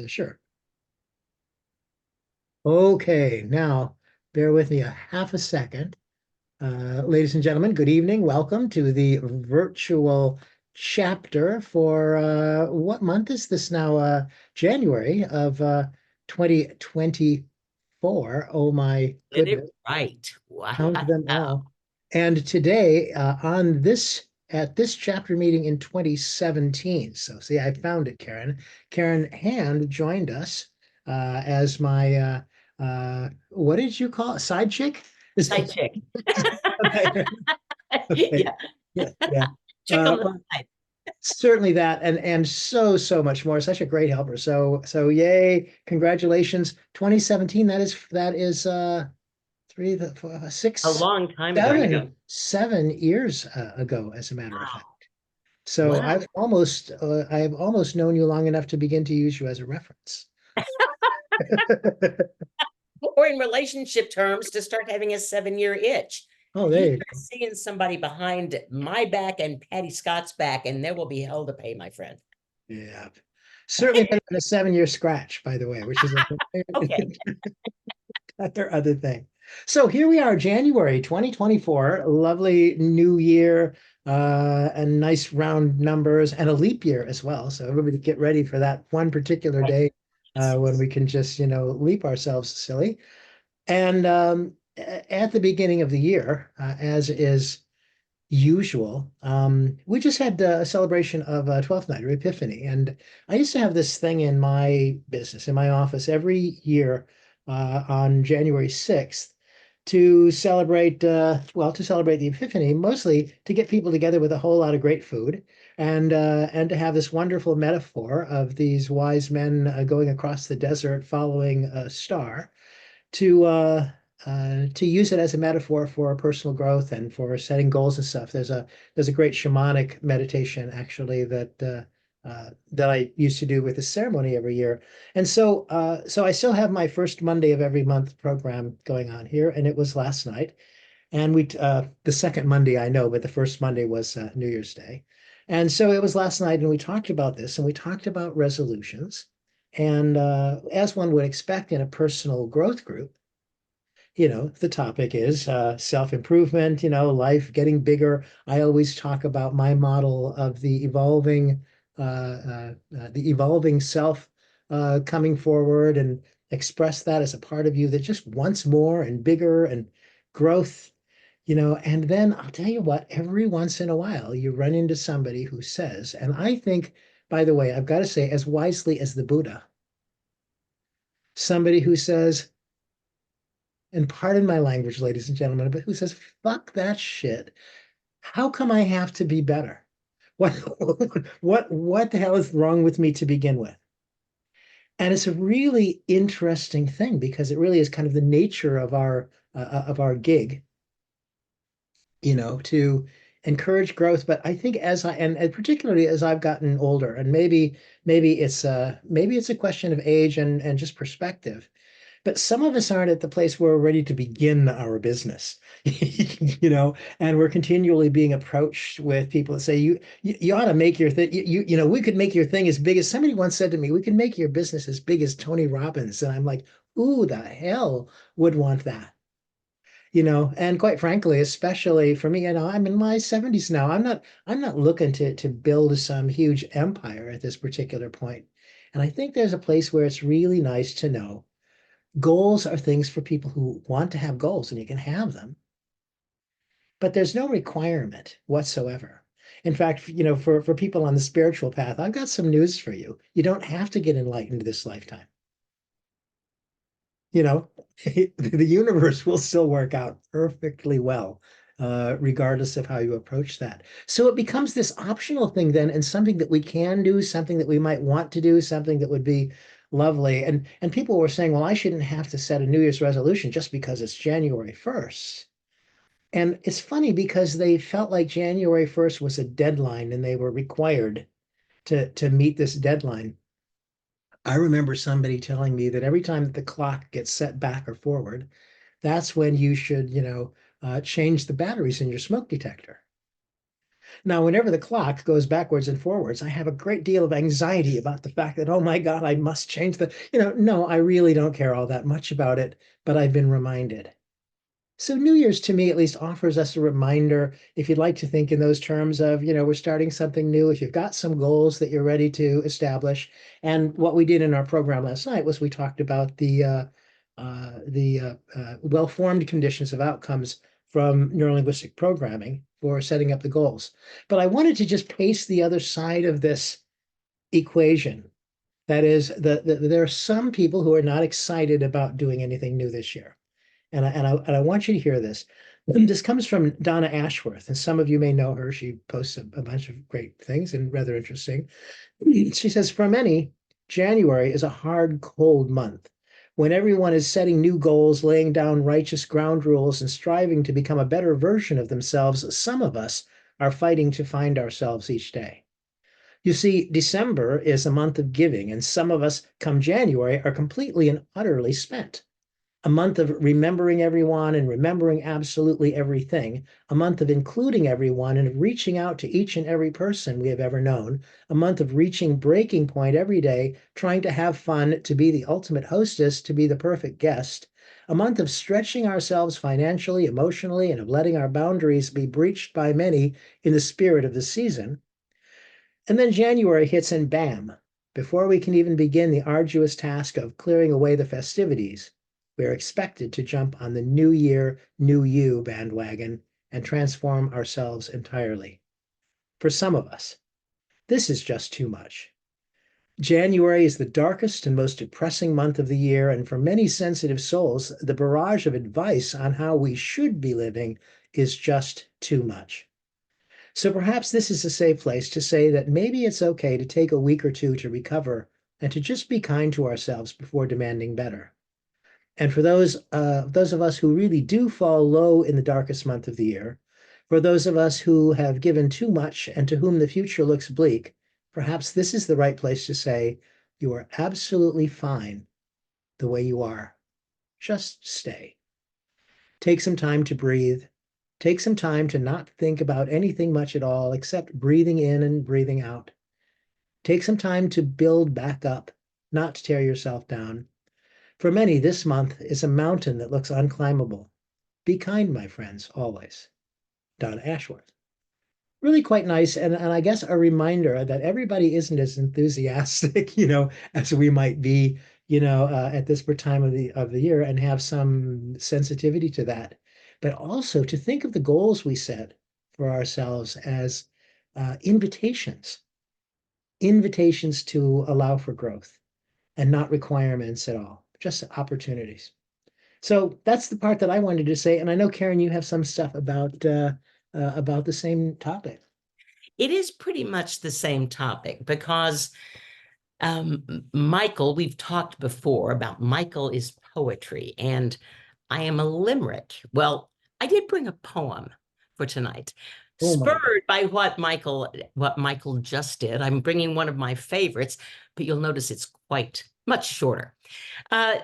Sure. Okay, now bear with me a half a second. Ladies and gentlemen, good evening. Welcome to the virtual chapter for what month is this now? January of 2024. Oh my Get it goodness, right. Wow. count them all. And today, on this at this chapter meeting in 2017. So see, I found it, Karen. Karen Hand joined us as my what did you call it? Side chick? Is Side that chick. okay? Okay. Yeah. Yeah, yeah. Chick on the Well, side. certainly that, and so much more. Such a great helper. So yay! Congratulations, 2017. That is three, the four, A six, long time ago. 7 years ago, as a matter of fact. Wow. So Wow. I've almost known you long enough to begin to use you as a reference. Or in relationship terms, to start having a 7-year itch. Oh, You there you start go. seeing somebody behind my back and Patty Scott's back, and there will be hell to pay, my friend. Yeah. Certainly better than a 7 year scratch, by the way, which is Okay. another other thing. So here we are, January 2024, lovely new year, and nice round numbers and a leap year as well. So everybody get ready for that one particular Right. day Yes. when we can just, leap ourselves silly. And at the beginning of the year, as is usual, we just had a celebration of 12th night or Epiphany. And I used to have this thing in my business, in my office, every year on January 6th to celebrate the Epiphany, mostly to get people together with a whole lot of great food and to have this wonderful metaphor of these wise men going across the desert following a star to to use it as a metaphor for personal growth and for setting goals and stuff. There's a great shamanic meditation actually that I used to do with a ceremony every year. And so I still have my first Monday of every month program going on here, and it was last night. And the second Monday I know, but the first Monday was New Year's Day. And so it was last night, and we talked about this, and we talked about resolutions. And as one would expect in a personal growth group, the topic is self-improvement, life getting bigger. I always talk about my model of the evolving self coming forward and express that as a part of you that just wants more and bigger and growth, and then I'll tell you what, every once in a while you run into somebody who says, and I think, by the way, I've got to say, as wisely as the Buddha, somebody who says, and pardon my language, ladies and gentlemen, but who says, fuck that shit. How come I have to be better? What what the hell is wrong with me to begin with? And it's a really interesting thing because it really is kind of the nature of our gig, to encourage growth. But I think and particularly as I've gotten older, and maybe it's a question of age and just perspective. But some of us aren't at the place where we're ready to begin our business, and we're continually being approached with people that say, you ought to make your thing, we could make your thing as big as somebody once said to me, we can make your business as big as Tony Robbins. And I'm like, ooh, the hell would want that? And quite frankly, especially for me, I'm in my 70s now. I'm not looking to build some huge empire at this particular point. And I think there's a place where it's really nice to know goals are things for people who want to have goals, and you can have them, but there's no requirement whatsoever. In fact, for people on the spiritual path, I've got some news for you. You don't have to get enlightened this lifetime. You know, the universe will still work out perfectly well, regardless of how you approach that. So it becomes this optional thing then, and something that we can do, something that we might want to do, something that would be lovely. And people were saying, well, I shouldn't have to set a New Year's resolution just because it's January 1st. And it's funny because they felt like January 1st was a deadline and they were required to meet this deadline. I remember somebody telling me that every time that the clock gets set back or forward, that's when you should, change the batteries in your smoke detector. Now, whenever the clock goes backwards and forwards, I have a great deal of anxiety about the fact that, oh my God, I must change no, I really don't care all that much about it, but I've been reminded. So New Year's to me at least offers us a reminder, if you'd like to think in those terms of, we're starting something new, if you've got some goals that you're ready to establish. And what we did in our program last night was we talked about the well-formed conditions of outcomes from neurolinguistic programming for setting up the goals. But I wanted to just paste the other side of this equation. That is, there are some people who are not excited about doing anything new this year. And I want you to hear this. This comes from Donna Ashworth, and some of you may know her. She posts a bunch of great things and rather interesting. She says, for many, January is a hard, cold month when everyone is setting new goals, laying down righteous ground rules, and striving to become a better version of themselves. Some of us are fighting to find ourselves each day. You see, December is a month of giving, and some of us, come January, are completely and utterly spent. A month of remembering everyone and remembering absolutely everything, a month of including everyone and of reaching out to each and every person we have ever known, a month of reaching breaking point every day, trying to have fun, to be the ultimate hostess, to be the perfect guest, a month of stretching ourselves financially, emotionally, and of letting our boundaries be breached by many in the spirit of the season. And then January hits and bam, before we can even begin the arduous task of clearing away the festivities, we are expected to jump on the New Year, New You bandwagon and transform ourselves entirely. For some of us, this is just too much. January is the darkest and most depressing month of the year, and for many sensitive souls, the barrage of advice on how we should be living is just too much. So perhaps this is a safe place to say that maybe it's okay to take a week or two to recover and to just be kind to ourselves before demanding better. And for those of us who really do fall low in the darkest month of the year, for those of us who have given too much and to whom the future looks bleak, perhaps this is the right place to say, you are absolutely fine the way you are. Just stay. Take some time to breathe. Take some time to not think about anything much at all except breathing in and breathing out. Take some time to build back up, not to tear yourself down. For many, this month is a mountain that looks unclimbable. Be kind, my friends, always. Donna Ashworth. Really quite nice, and I guess a reminder that everybody isn't as enthusiastic, as we might be, at this time of the year, and have some sensitivity to that. But also to think of the goals we set for ourselves as invitations, invitations to allow for growth, and not requirements at all, just opportunities. So that's the part that I wanted to say. And I know, Karen, you have some stuff about the same topic. It is pretty much the same topic because Michael, we've talked before about Michael is poetry, and I am a limerick. Well, I did bring a poem for tonight, Oh my. spurred by what Michael just did. I'm bringing one of my favorites, but you'll notice it's quite much shorter. Uh,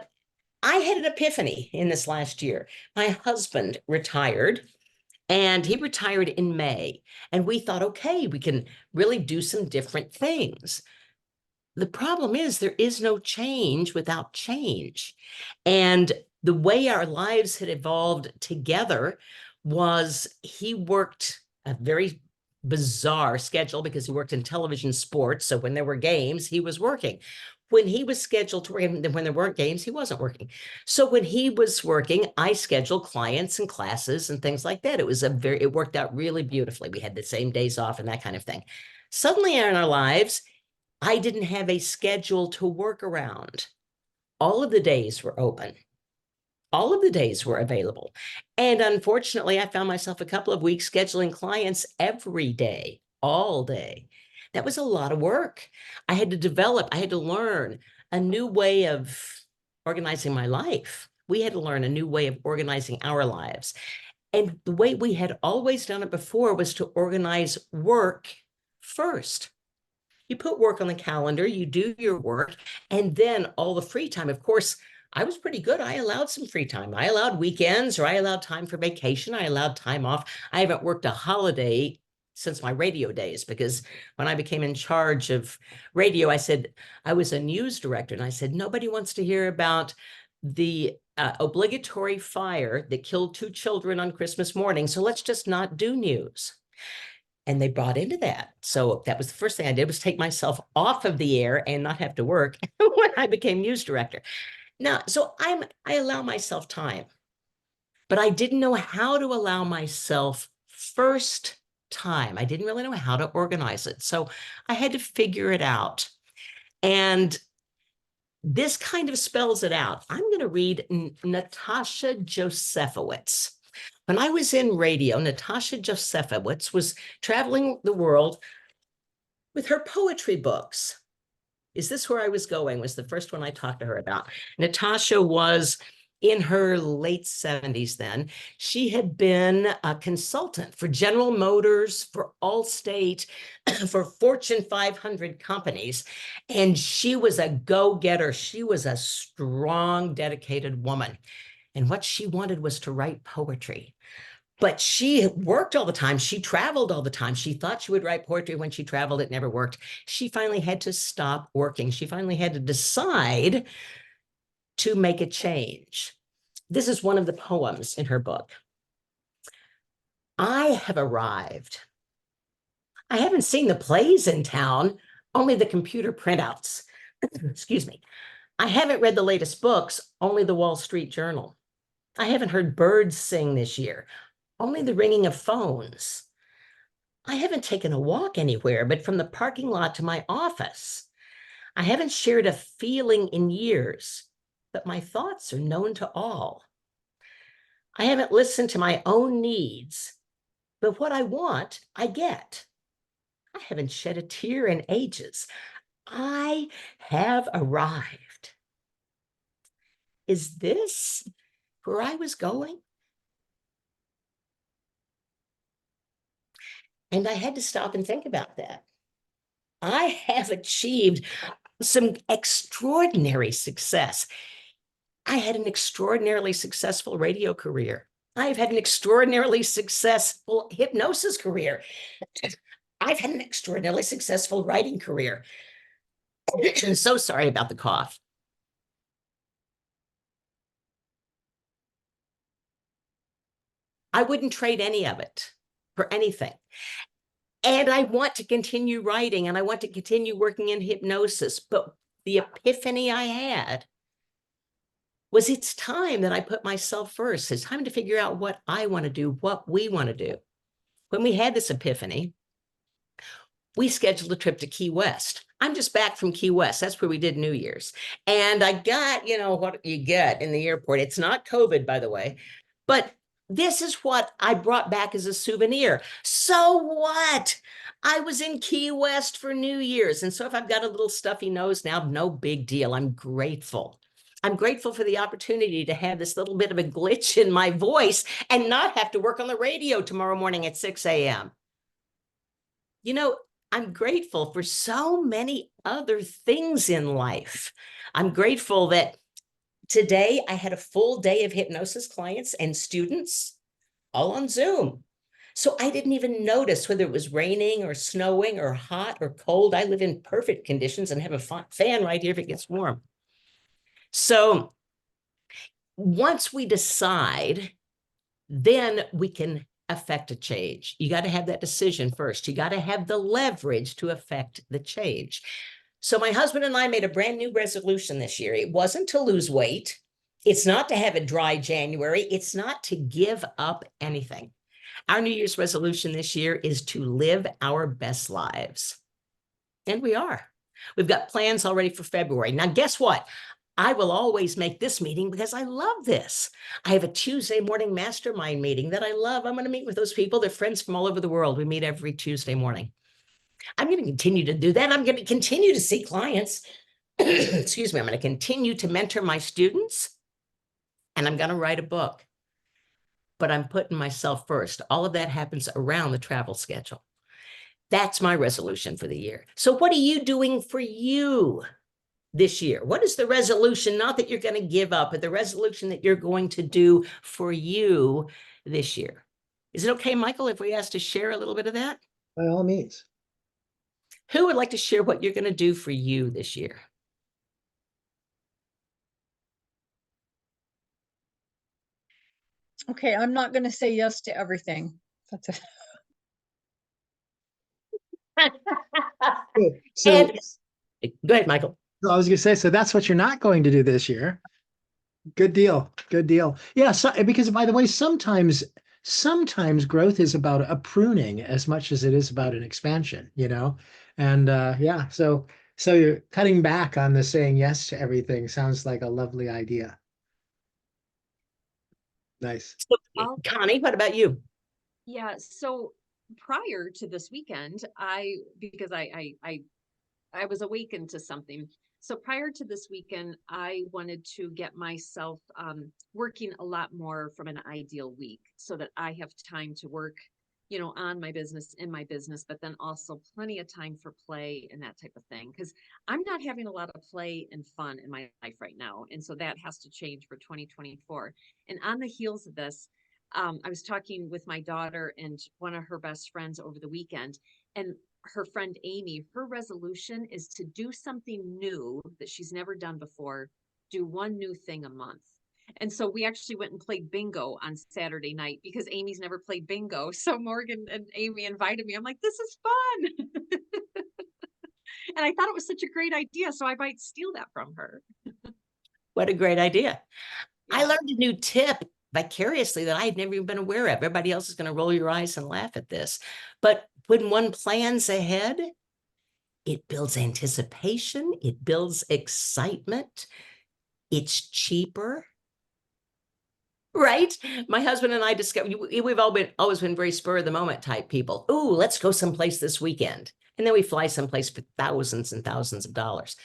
I had an epiphany in this last year. My husband retired, and he retired in May. And we thought, okay, we can really do some different things. The problem is there is no change without change. And the way our lives had evolved together was he worked a very bizarre schedule because he worked in television sports. So when there were games, he was working. When he was scheduled to work, and when there weren't games, he wasn't working. So when he was working, I scheduled clients and classes and things like that. It worked out really beautifully. We had the same days off and that kind of thing. Suddenly in our lives, I didn't have a schedule to work around. All of the days were open. All of the days were available. And unfortunately, I found myself a couple of weeks scheduling clients every day, all day. That was a lot of work. I had to learn a new way of organizing my life. We had to learn a new way of organizing our lives. And the way we had always done it before was to organize work first. You put work on the calendar, you do your work, and then all the free time. Of course, I was pretty good. I allowed some free time. I allowed weekends, or I allowed time for vacation. I allowed time off. I haven't worked a holiday since my radio days, because when I became in charge of radio, I said, I was a news director, and I said, nobody wants to hear about the obligatory fire that killed 2 children on Christmas morning. So let's just not do news. And they bought into that. So that was the first thing I did, was take myself off of the air and not have to work when I became news director. Now, so I allow myself time, but I didn't know how to allow myself first time. I didn't really know how to organize it. So I had to figure it out. And this kind of spells it out. I'm going to read Natasha Josefowitz. When I was in radio, Natasha Josefowitz was traveling the world with her poetry books. Is This Where I Was Going? Was the first one I talked to her about. Natasha was in her late 70s then. She had been a consultant for General Motors, for Allstate, for Fortune 500 companies. And she was a go-getter. She was a strong, dedicated woman. And what she wanted was to write poetry. But she worked all the time. She traveled all the time. She thought she would write poetry when she traveled. It never worked. She finally had to stop working. She finally had to decide to make a change. This is one of the poems in her book. I have arrived. I haven't seen the plays in town, only the computer printouts. Excuse me. I haven't read the latest books, only the Wall Street Journal. I haven't heard birds sing this year, only the ringing of phones. I haven't taken a walk anywhere but from the parking lot to my office. I haven't shared a feeling in years, but my thoughts are known to all. I haven't listened to my own needs, but what I want, I get. I haven't shed a tear in ages. I have arrived. Is this where I was going? And I had to stop and think about that. I have achieved some extraordinary success. I had an extraordinarily successful radio career. I've had an extraordinarily successful hypnosis career. I've had an extraordinarily successful writing career. I'm so sorry about the cough. I wouldn't trade any of it for anything. And I want to continue writing, and I want to continue working in hypnosis. But the epiphany I had was, it's time that I put myself first. It's time to figure out what I want to do, what we want to do. When we had this epiphany, we scheduled a trip to Key West. I'm just back from Key West. That's where we did New Year's. And I got, what you get in the airport. It's not COVID, by the way, but this is what I brought back as a souvenir. So what? I was in Key West for New Year's. And so if I've got a little stuffy nose now, no big deal. I'm grateful. I'm grateful for the opportunity to have this little bit of a glitch in my voice and not have to work on the radio tomorrow morning at 6 a.m. I'm grateful for so many other things in life. I'm grateful that today I had a full day of hypnosis clients and students all on Zoom. So I didn't even notice whether it was raining or snowing or hot or cold. I live in perfect conditions and have a fan right here if it gets warm. So once we decide, then we can affect a change. You got to have that decision first. You got to have the leverage to affect the change. So my husband and I made a brand new resolution this year. It wasn't to lose weight. It's not to have a dry January. It's not to give up anything. Our New Year's resolution this year is to live our best lives. And we are. We've got plans already for February. Now, guess what? I will always make this meeting because I love this. I have a Tuesday morning mastermind meeting that I love. I'm going to meet with those people. They're friends from all over the world. We meet every Tuesday morning. I'm going to continue to do that. I'm going to continue to see clients. Excuse me. I'm going to continue to mentor my students, and I'm going to write a book. But I'm putting myself first. All of that happens around the travel schedule. That's my resolution for the year. So what are you doing for you this year? What is the resolution? Not that you're going to give up, but the resolution that you're going to do for you this year. Is it okay, Michael, if we ask to share a little bit of that? By all means. Who would like to share what you're going to do for you this year? Okay, I'm not going to say yes to everything. That's it. Good. So, And go ahead, Michael. I was going to say, so that's what you're not going to do this year. Good deal. Good deal. Yeah. So, because by the way, sometimes growth is about a pruning as much as it is about an expansion, you know? And yeah, so you're cutting back on the saying yes to everything sounds like a lovely idea. Nice. So, I'll- Connie, what about you? Yeah, so prior to this weekend, because I was awakened to something. So prior to this weekend, I wanted to get myself working a lot more from an ideal week so that I have time to work, on my business, in my business, but then also plenty of time for play and that type of thing. Because I'm not having a lot of play and fun in my life right now. And so that has to change for 2024. And on the heels of this, I was talking with my daughter and one of her best friends over the weekend, and her friend Amy, her resolution is to do something new that she's never done before, do one new thing a month. And so we actually went and played bingo on Saturday night because Amy's never played bingo. So Morgan and Amy invited me. I'm like, this is fun. And I thought it was such a great idea. So I might steal that from her. What a great idea. I Yeah. learned a new tip vicariously that I had never even been aware of. Everybody else is going to roll your eyes and laugh at this. But when one plans ahead, it builds anticipation, it builds excitement, it's cheaper. Right? My husband and I discovered we've always been very spur of the moment type people. Ooh, let's go someplace this weekend. And then we fly someplace for thousands and thousands of dollars.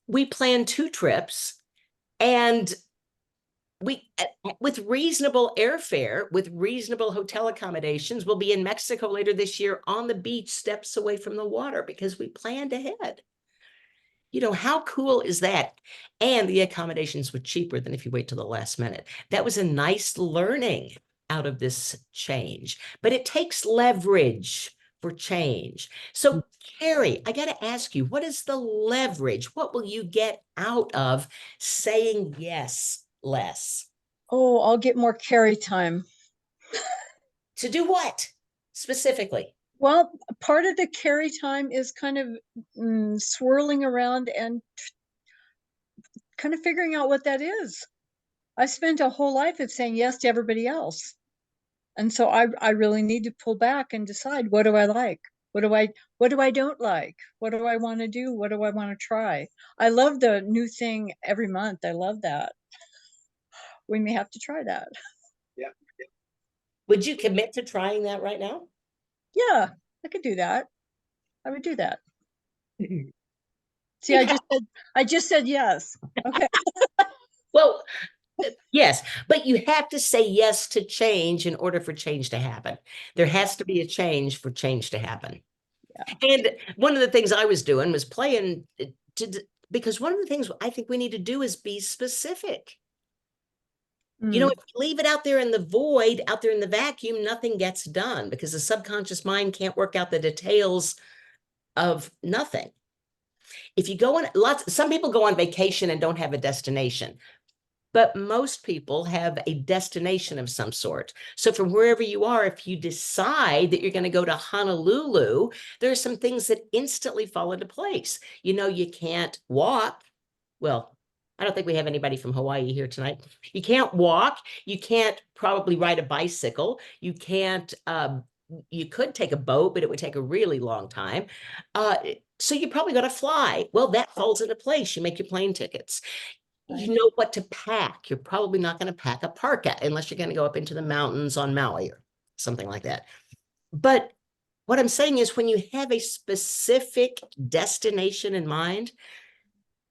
We plan 2 trips, and we, with reasonable airfare, with reasonable hotel accommodations, we'll be in Mexico later this year on the beach, steps away from the water, because we planned ahead. How cool is that? And the accommodations were cheaper than if you wait till the last minute. That was a nice learning out of this change, but it takes leverage for change. So, Carrie, I got to ask you, what is the leverage? What will you get out of saying yes less? Oh, I'll get more carry time. To do what specifically? Well, part of the carry time is kind of swirling around and kind of figuring out what that is. I spent a whole life at saying yes to everybody else. And so I really need to pull back and decide, what do I like? What do I don't like? What do I want to do? What do I want to try? I love the new thing every month. I love that. We may have to try that. Yeah. Would you commit to trying that right now? Yeah, I could do that. I would do that. See, I just said yes. Okay. Well, yes, but you have to say yes to change in order for change to happen. There has to be a change for change to happen. Yeah. And one of the things I was doing was playing because one of the things I think we need to do is be specific. If you leave it out there in the void, out there in the vacuum, nothing gets done because the subconscious mind can't work out the details of nothing. If you go on some people go on vacation and don't have a destination, but most people have a destination of some sort. So from wherever you are, if you decide that you're going to go to Honolulu, there are some things that instantly fall into place. You can't walk. Well, I don't think we have anybody from Hawaii here tonight. You can't walk. You can't probably ride a bicycle. You can't, you could take a boat, but it would take a really long time. So you probably got to fly. Well, that falls into place. You make your plane tickets. You know what to pack. You're probably not going to pack a parka unless you're going to go up into the mountains on Maui or something like that. But what I'm saying is when you have a specific destination in mind,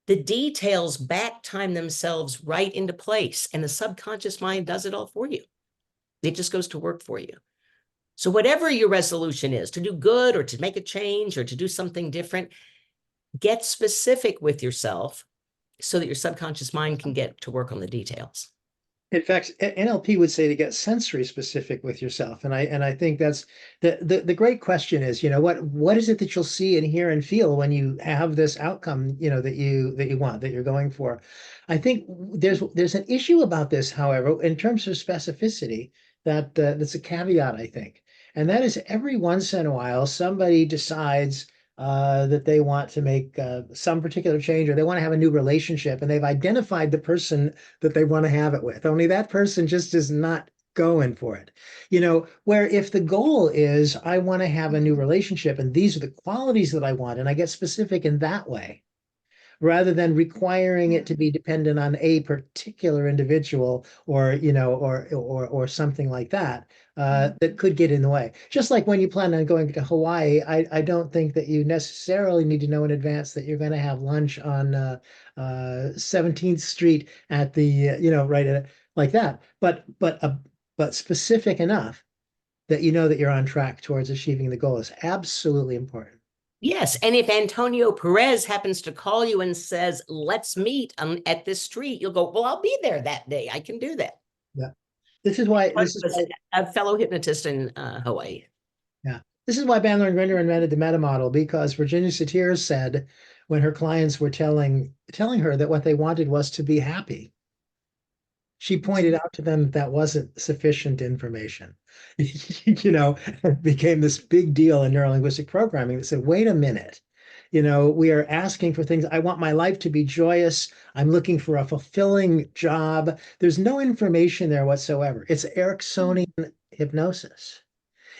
the details back time themselves right into place, and the subconscious mind does it all for you. It just goes to work for you. So whatever your resolution is, to do good or to make a change or to do something different, get specific with yourself so that your subconscious mind can get to work on the details. In fact, NLP would say to get sensory specific with yourself. And I think that's the great question is, what is it that you'll see and hear and feel when you have this outcome, that you want, that you're going for? I think there's an issue about this, however, in terms of specificity, that's a caveat, I think. And that is every once in a while, somebody decides that they want to make some particular change, or they want to have a new relationship, and they've identified the person that they want to have it with. Only that person just is not going for it. Where if the goal is, I want to have a new relationship, and these are the qualities that I want, and I get specific in that way, rather than requiring it to be dependent on a particular individual or something like that, that could get in the way. Just like when you plan on going to Hawaii, I don't think that you necessarily need to know in advance that you're going to have lunch on 17th Street at the, right at, like that. But specific enough that you know that you're on track towards achieving the goal is absolutely important. Yes, and if Antonio Perez happens to call you and says, let's meet at this street, you'll go, well, I'll be there that day. I can do that. Yeah. This is why a fellow hypnotist in Hawaii. Yeah. This is why Bandler and Grinder invented the meta model, because Virginia Satir said when her clients were telling her that what they wanted was to be happy, she pointed out to them that wasn't sufficient information. It became this big deal in neurolinguistic programming that said, wait a minute, we are asking for things. I want my life to be joyous. I'm looking for a fulfilling job. There's no information there whatsoever. It's Ericksonian hypnosis.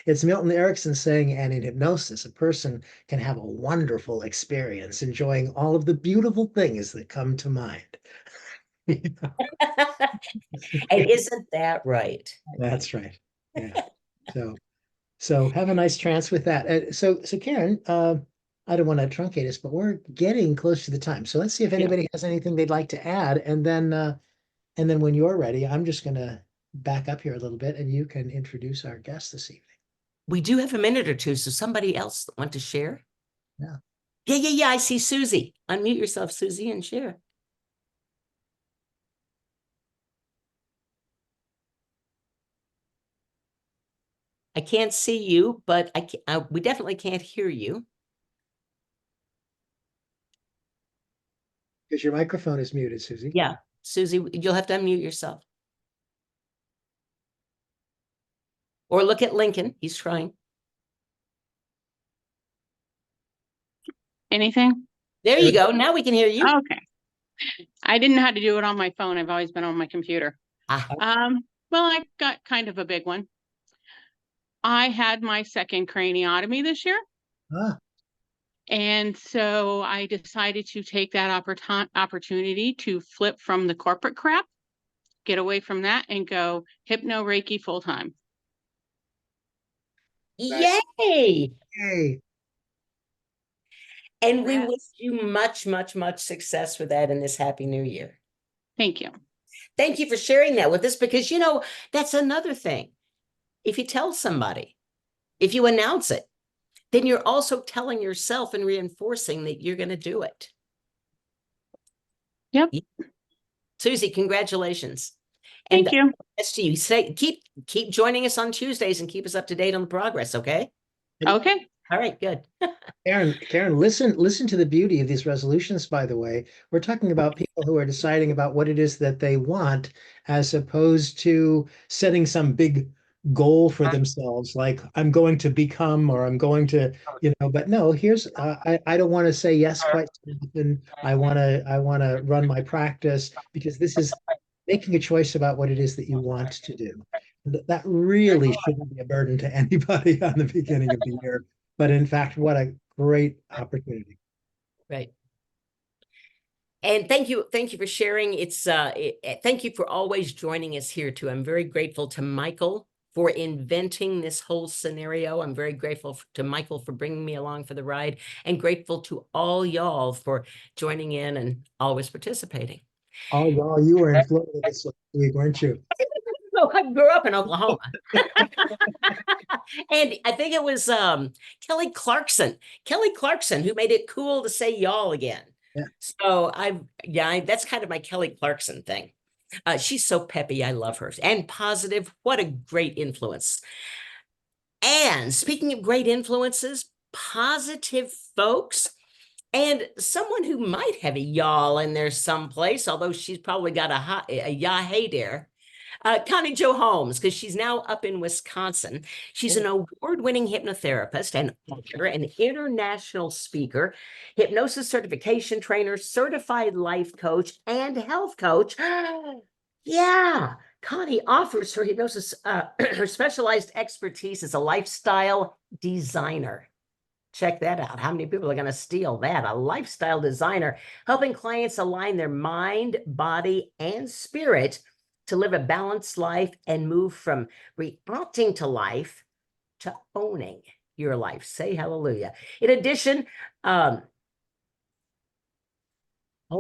It's Milton Erickson saying, and in hypnosis, a person can have a wonderful experience, enjoying all of the beautiful things that come to mind. And isn't that right? That's right. Yeah. So have a nice trance with that. So Karen, I don't want to truncate us, but we're getting close to the time. So let's see if anybody has anything they'd like to add, and then when you're ready, I'm just going to back up here a little bit, and you can introduce our guest this evening. We do have a minute or two, so somebody else want to share? Yeah. Yeah. I see Susie. Unmute yourself, Susie, and share. I can't see you, but we definitely can't hear you. Because your microphone is muted, Susie. Yeah, Susie, you'll have to unmute yourself. Or look at Lincoln. He's trying. Anything? There you go. Now we can hear you. Okay. I didn't know how to do it on my phone. I've always been on my computer. Well, I got kind of a big one. I had my second craniotomy this year. And so I decided to take that opportunity to flip from the corporate crap, get away from that, and go hypno Reiki full time. Yay! Hey. And we wish you much, much, much success with that in this happy new year. Thank you. Thank you for sharing that with us, because, that's another thing. If you tell somebody, if you announce it, then you're also telling yourself and reinforcing that you're going to do it. Yep. Susie, congratulations. Thank you. Yes, to you. Keep joining us on Tuesdays and keep us up to date on the progress, okay? Okay. All right, good. Karen, listen to the beauty of these resolutions, by the way. We're talking about people who are deciding about what it is that they want, as opposed to setting some big goal for themselves, like I'm going to become, or I'm going to, but no, here's, I don't want to say yes quite so often. I want to run my practice, because this is making a choice about what it is that you want to do. That really shouldn't be a burden to anybody on the beginning of the year. But in fact, what a great opportunity. Right. And thank you for sharing. Thank you for always joining us here too. I'm very grateful to Michael for inventing this whole scenario. I'm very grateful to Michael for bringing me along for the ride, and grateful to all y'all for joining in and always participating. Oh, y'all, you were in Florida this week, weren't you? No, I grew up in Oklahoma. And I think it was Kelly Clarkson who made it cool to say y'all again. Yeah. So that's kind of my Kelly Clarkson thing. She's so peppy. I love her. And positive. What a great influence. And speaking of great influences, positive folks, and someone who might have a y'all in there someplace, although she's probably got a yah hey there. Connie Jo Holmes, because she's now up in Wisconsin. She's an award-winning hypnotherapist and author, an international speaker, hypnosis certification trainer, certified life coach, and health coach. Yeah, Connie offers her hypnosis, her specialized expertise as a lifestyle designer. Check that out. How many people are going to steal that? A lifestyle designer, helping clients align their mind, body, and spirit to live a balanced life and move from reacting to life to owning your life. Say hallelujah. In addition, hold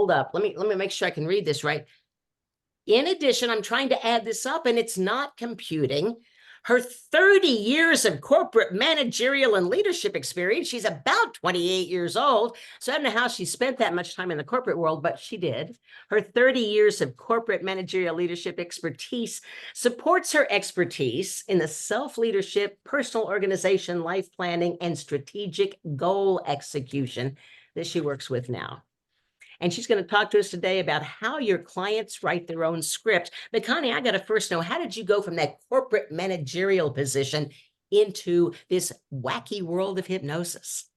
up. Let me make sure I can read this right. In addition, I'm trying to add this up and it's not computing. Her 30 years of corporate managerial and leadership experience. She's about 28 years old. So I don't know how she spent that much time in the corporate world, but she did. Her 30 years of corporate managerial leadership expertise supports her expertise in the self-leadership, personal organization, life planning, and strategic goal execution that she works with now. And she's going to talk to us today about how your clients write their own script. But Connie, I got to first know, how did you go from that corporate managerial position into this wacky world of hypnosis?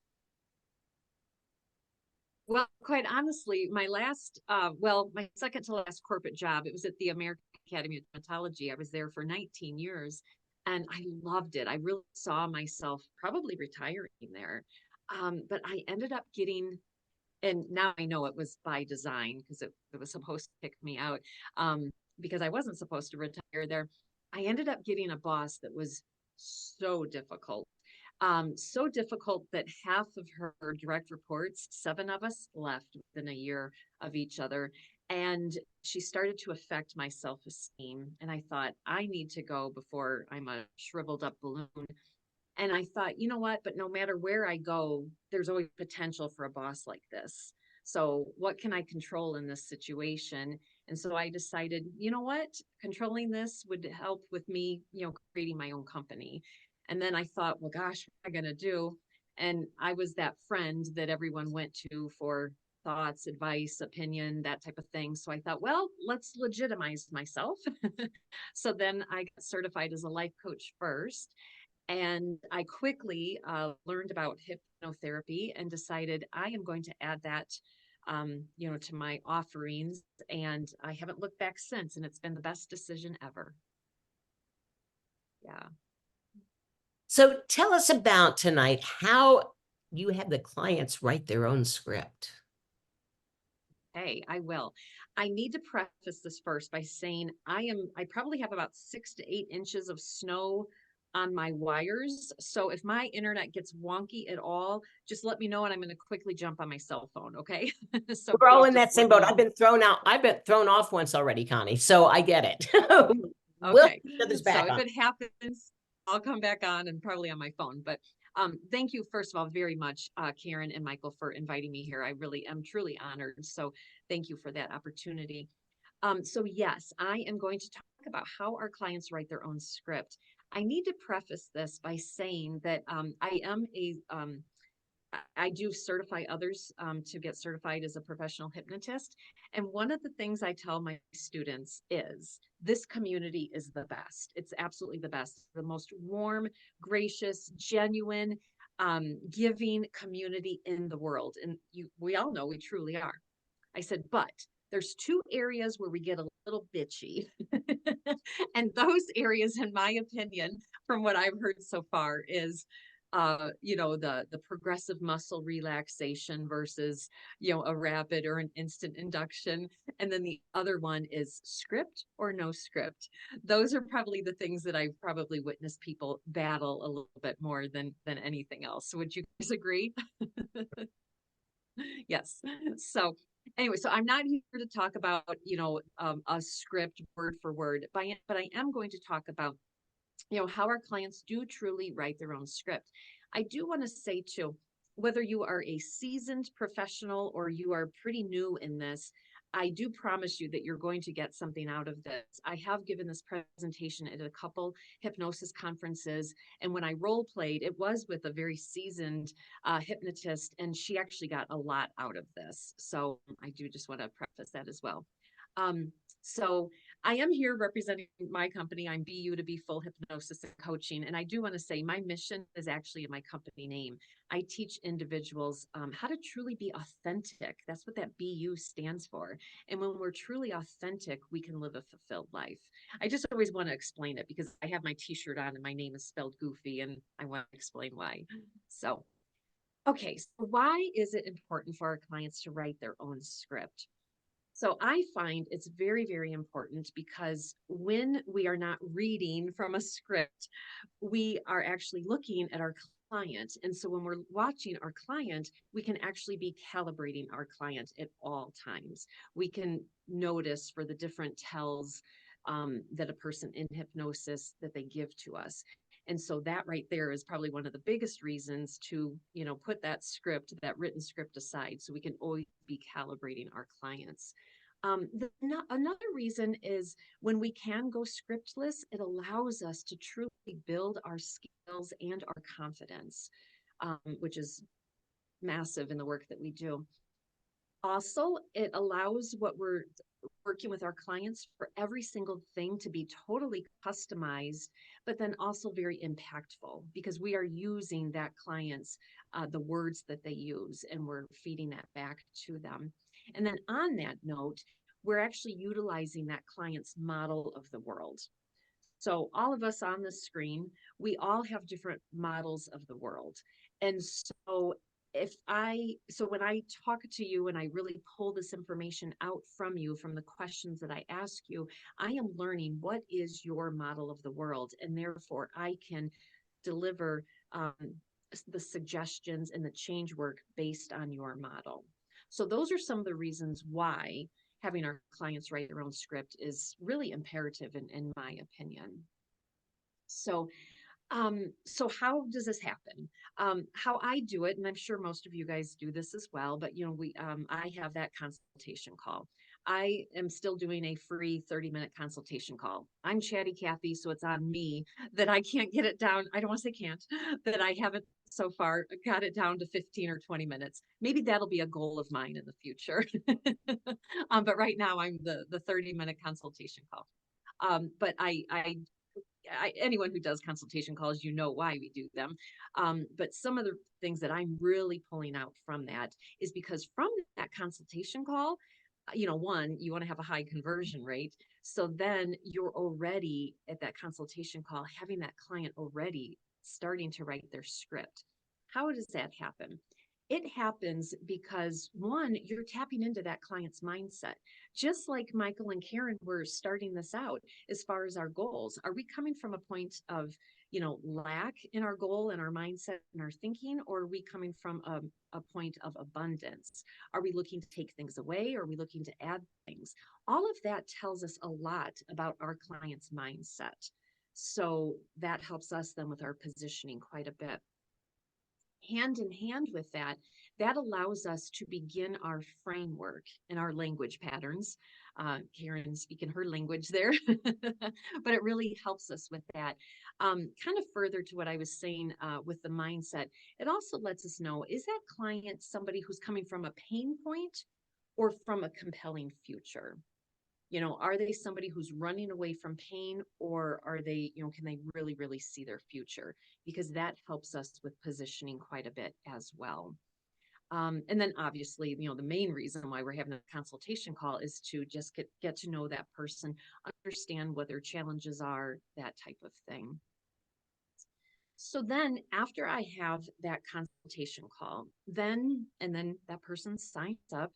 Well, quite honestly, my last, my second to last corporate job, it was at the American Academy of Dermatology. I was there for 19 years and I loved it. I really saw myself probably retiring there. But I ended up getting, and now I know it was by design because it was supposed to kick me out, because I wasn't supposed to retire there. I ended up getting a boss that was so difficult. So difficult that half of her direct reports, 7 of us, left within a year of each other. And she started to affect my self-esteem. And I thought, I need to go before I'm a shriveled up balloon. And I thought, you know what? But no matter where I go, there's always potential for a boss like this. So what can I control in this situation? And so I decided, you know what? Controlling this would help with me, creating my own company. And then I thought, well, gosh, what am I going to do? And I was that friend that everyone went to for thoughts, advice, opinion, that type of thing. So I thought, well, let's legitimize myself. So then I got certified as a life coach first. And I quickly learned about hypnotherapy and decided I am going to add that, to my offerings. And I haven't looked back since, and it's been the best decision ever. Yeah. So tell us about tonight, how you had the clients write their own script. Hey, I will. I need to preface this first by saying I probably have about 6 to 8 inches of snow on my wires. So if my internet gets wonky at all, just let me know and I'm going to quickly jump on my cell phone. Okay. So we're all in that same boat. I've been thrown off once already, Connie. So I get it. Okay. So if it happens, I'll come back on and probably on my phone. But thank you, first of all, very much, Karen and Michael, for inviting me here. I really am truly honored. So thank you for that opportunity. So yes, I am going to talk about how our clients write their own script. I need to preface this by saying that I do certify others to get certified as a professional hypnotist. And one of the things I tell my students is this community is the best. It's absolutely the best. The most warm, gracious, genuine, giving community in the world. And we all know we truly are. I said, but there's 2 areas where we get a little bitchy. And those areas, in my opinion, from what I've heard so far, is the progressive muscle relaxation versus, a rapid or an instant induction. And then the other one is script or no script. Those are probably the things that I've probably witnessed people battle a little bit more than anything else. Would you guys agree? Yes. So anyway, so I'm not here to talk about, a script word for word, but I am going to talk about, how our clients do truly write their own script. I do want to say too, whether you are a seasoned professional or you are pretty new in this, I do promise you that you're going to get something out of this. I have given this presentation at a couple hypnosis conferences, and when I role played, it was with a very seasoned hypnotist, and she actually got a lot out of this. So I do just want to preface that as well. So I am here representing my company. I'm BU to be Full Hypnosis and Coaching. And I do want to say my mission is actually in my company name. I teach individuals how to truly be authentic. That's what that BU stands for. And when we're truly authentic, we can live a fulfilled life. I just always want to explain it because I have my t-shirt on and my name is spelled goofy, and I want to explain why. So, okay, so why is it important for our clients to write their own script? So I find it's very, very important because when we are not reading from a script, we are actually looking at our client. And so when we're watching our client, we can actually be calibrating our client at all times. We can notice for the different tells that a person in hypnosis that they give to us. And so that right there is probably one of the biggest reasons to, put that script, that written script aside, so we can always be calibrating our clients. Another reason is when we can go scriptless, it allows us to truly build our skills and our confidence, which is massive in the work that we do. Also, it allows what we're working with our clients for every single thing to be totally customized, but then also very impactful because we are using that client's, the words that they use, and we're feeding that back to them. And then on that note, we're actually utilizing that client's model of the world. So all of us on the screen, we all have different models of the world. And so when I talk to you and I really pull this information out from you, from the questions that I ask you, I am learning what is your model of the world. And therefore I can deliver the suggestions and the change work based on your model. So those are some of the reasons why having our clients write their own script is really imperative in my opinion. So how does this happen? How I do it, and I'm sure most of you guys do this as well, but I have that consultation call. I am still doing a free 30-minute consultation call. I'm Chatty Cathy, so it's on me that I can't get it down. I don't want to say can't, that I haven't so far got it down to 15 or 20 minutes. Maybe that'll be a goal of mine in the future. But right now I'm the 30-minute consultation call. But anyone who does consultation calls, why we do them. But some of the things that I'm really pulling out from that is because from that consultation call, one, you want to have a high conversion rate. So then you're already at that consultation call, having that client already starting to write their script. How does that happen? It happens because one, you're tapping into that client's mindset. Just like Michael and Karen were starting this out as far as our goals. Are we coming from a point of, lack in our goal and our mindset and our thinking, or are we coming from a point of abundance? Are we looking to take things away? Or are we looking to add things? All of that tells us a lot about our client's mindset. So that helps us then with our positioning quite a bit. Hand in hand with that, that allows us to begin our framework and our language patterns. Karen speaking her language there, but it really helps us with that. Kind of further to what I was saying with the mindset, it also lets us know, is that client somebody who's coming from a pain point or from a compelling future? Are they somebody who's running away from pain, or are they, can they really, really see their future? Because that helps us with positioning quite a bit as well. And then obviously, the main reason why we're having a consultation call is to just get to know that person, understand what their challenges are, that type of thing. So then after I have that consultation call, then that person signs up.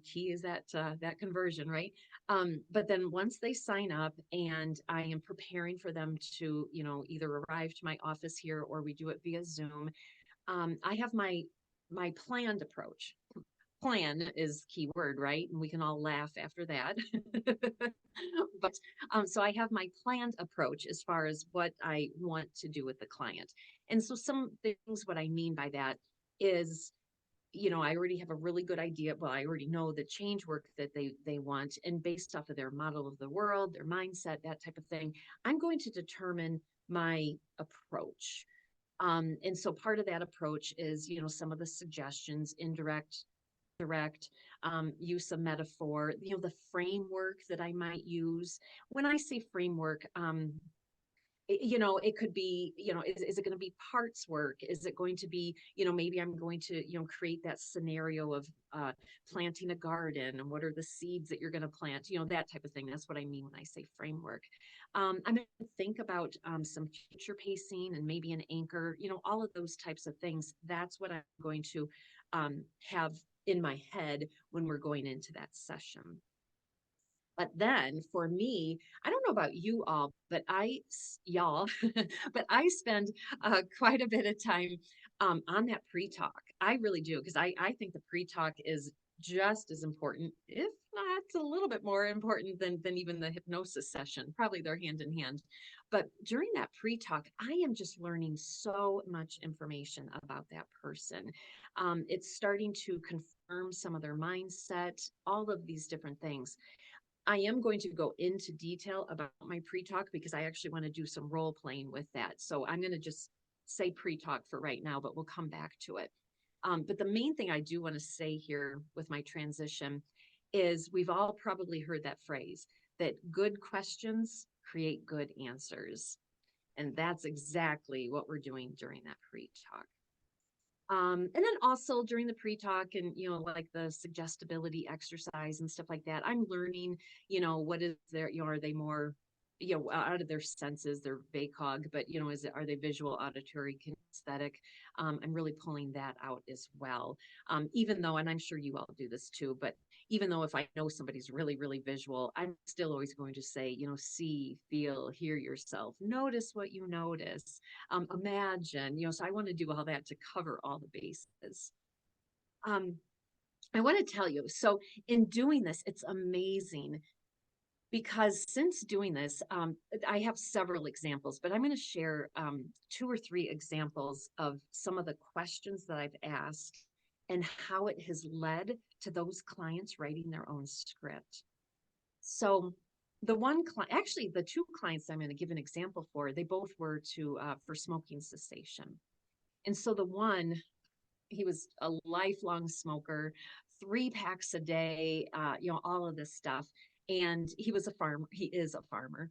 Key is that conversion, right? But then once they sign up and I am preparing for them to, either arrive to my office here or we do it via Zoom, I have my planned approach. Plan is key word, right? And we can all laugh after that. But so I have my planned approach as far as what I want to do with the client. And so some things, what I mean by that is, I already have a really good idea. Well, I already know the change work that they want, and based off of their model of the world, their mindset, that type of thing, I'm going to determine my approach. And so part of that approach is, some of the suggestions, indirect, direct, use of metaphor, the framework that I might use. When I say framework, it could be, is it going to be parts work? Is it going to be, maybe I'm going to, create that scenario of planting a garden, and what are the seeds that you're going to plant, that type of thing. That's what I mean when I say framework. I'm going to think about some future pacing and maybe an anchor, all of those types of things. That's what I'm going to have in my head when we're going into that session. But then for me, I don't know about you all, but y'all, but I spend quite a bit of time on that pre-talk. I really do, because I think the pre-talk is just as important, if not a little bit more important than even the hypnosis session. Probably they're hand in hand. But during that pre-talk, I am just learning so much information about that person. It's starting to confirm some of their mindset, all of these different things. I am going to go into detail about my pre-talk because I actually want to do some role playing with that. So I'm going to just say pre-talk for right now, but we'll come back to it. But the main thing I do want to say here with my transition is we've all probably heard that phrase that good questions create good answers. And that's exactly what we're doing during that pre-talk. And then also during the pre-talk and, like the suggestibility exercise and stuff like that, I'm learning, what is their, are they more, out of their senses, their VACOG, but, are they visual, auditory, kinesthetic? I'm really pulling that out as well. Even though, and I'm sure you all do this too, but even though if I know somebody's really, really visual, I'm still always going to say, see, feel, hear yourself, notice what you notice, imagine, so I want to do all that to cover all the bases. I want to tell you, so in doing this, it's amazing because since doing this, I have several examples, but I'm going to share 2 or 3 examples of some of the questions that I've asked and how it has led to those clients writing their own script. So the one client, actually the 2 clients I'm going to give an example for, they both were for smoking cessation. And so the one, he was a lifelong smoker, 3 packs a day, all of this stuff. And he was a farmer. He is a farmer.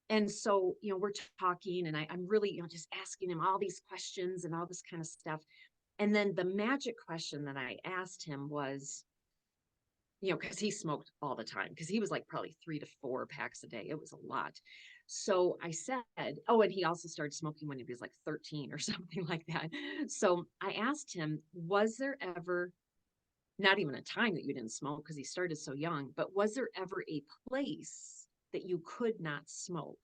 And so, we're talking and I'm really, just asking him all these questions and all this kind of stuff. And then the magic question that I asked him was, because he smoked all the time, because he was like probably 3 to 4 packs a day. It was a lot. So I said, oh, and he also started smoking when he was like 13 or something like that. So I asked him, was there ever, not even a time that you didn't smoke because he started so young, but was there ever a place that you could not smoke?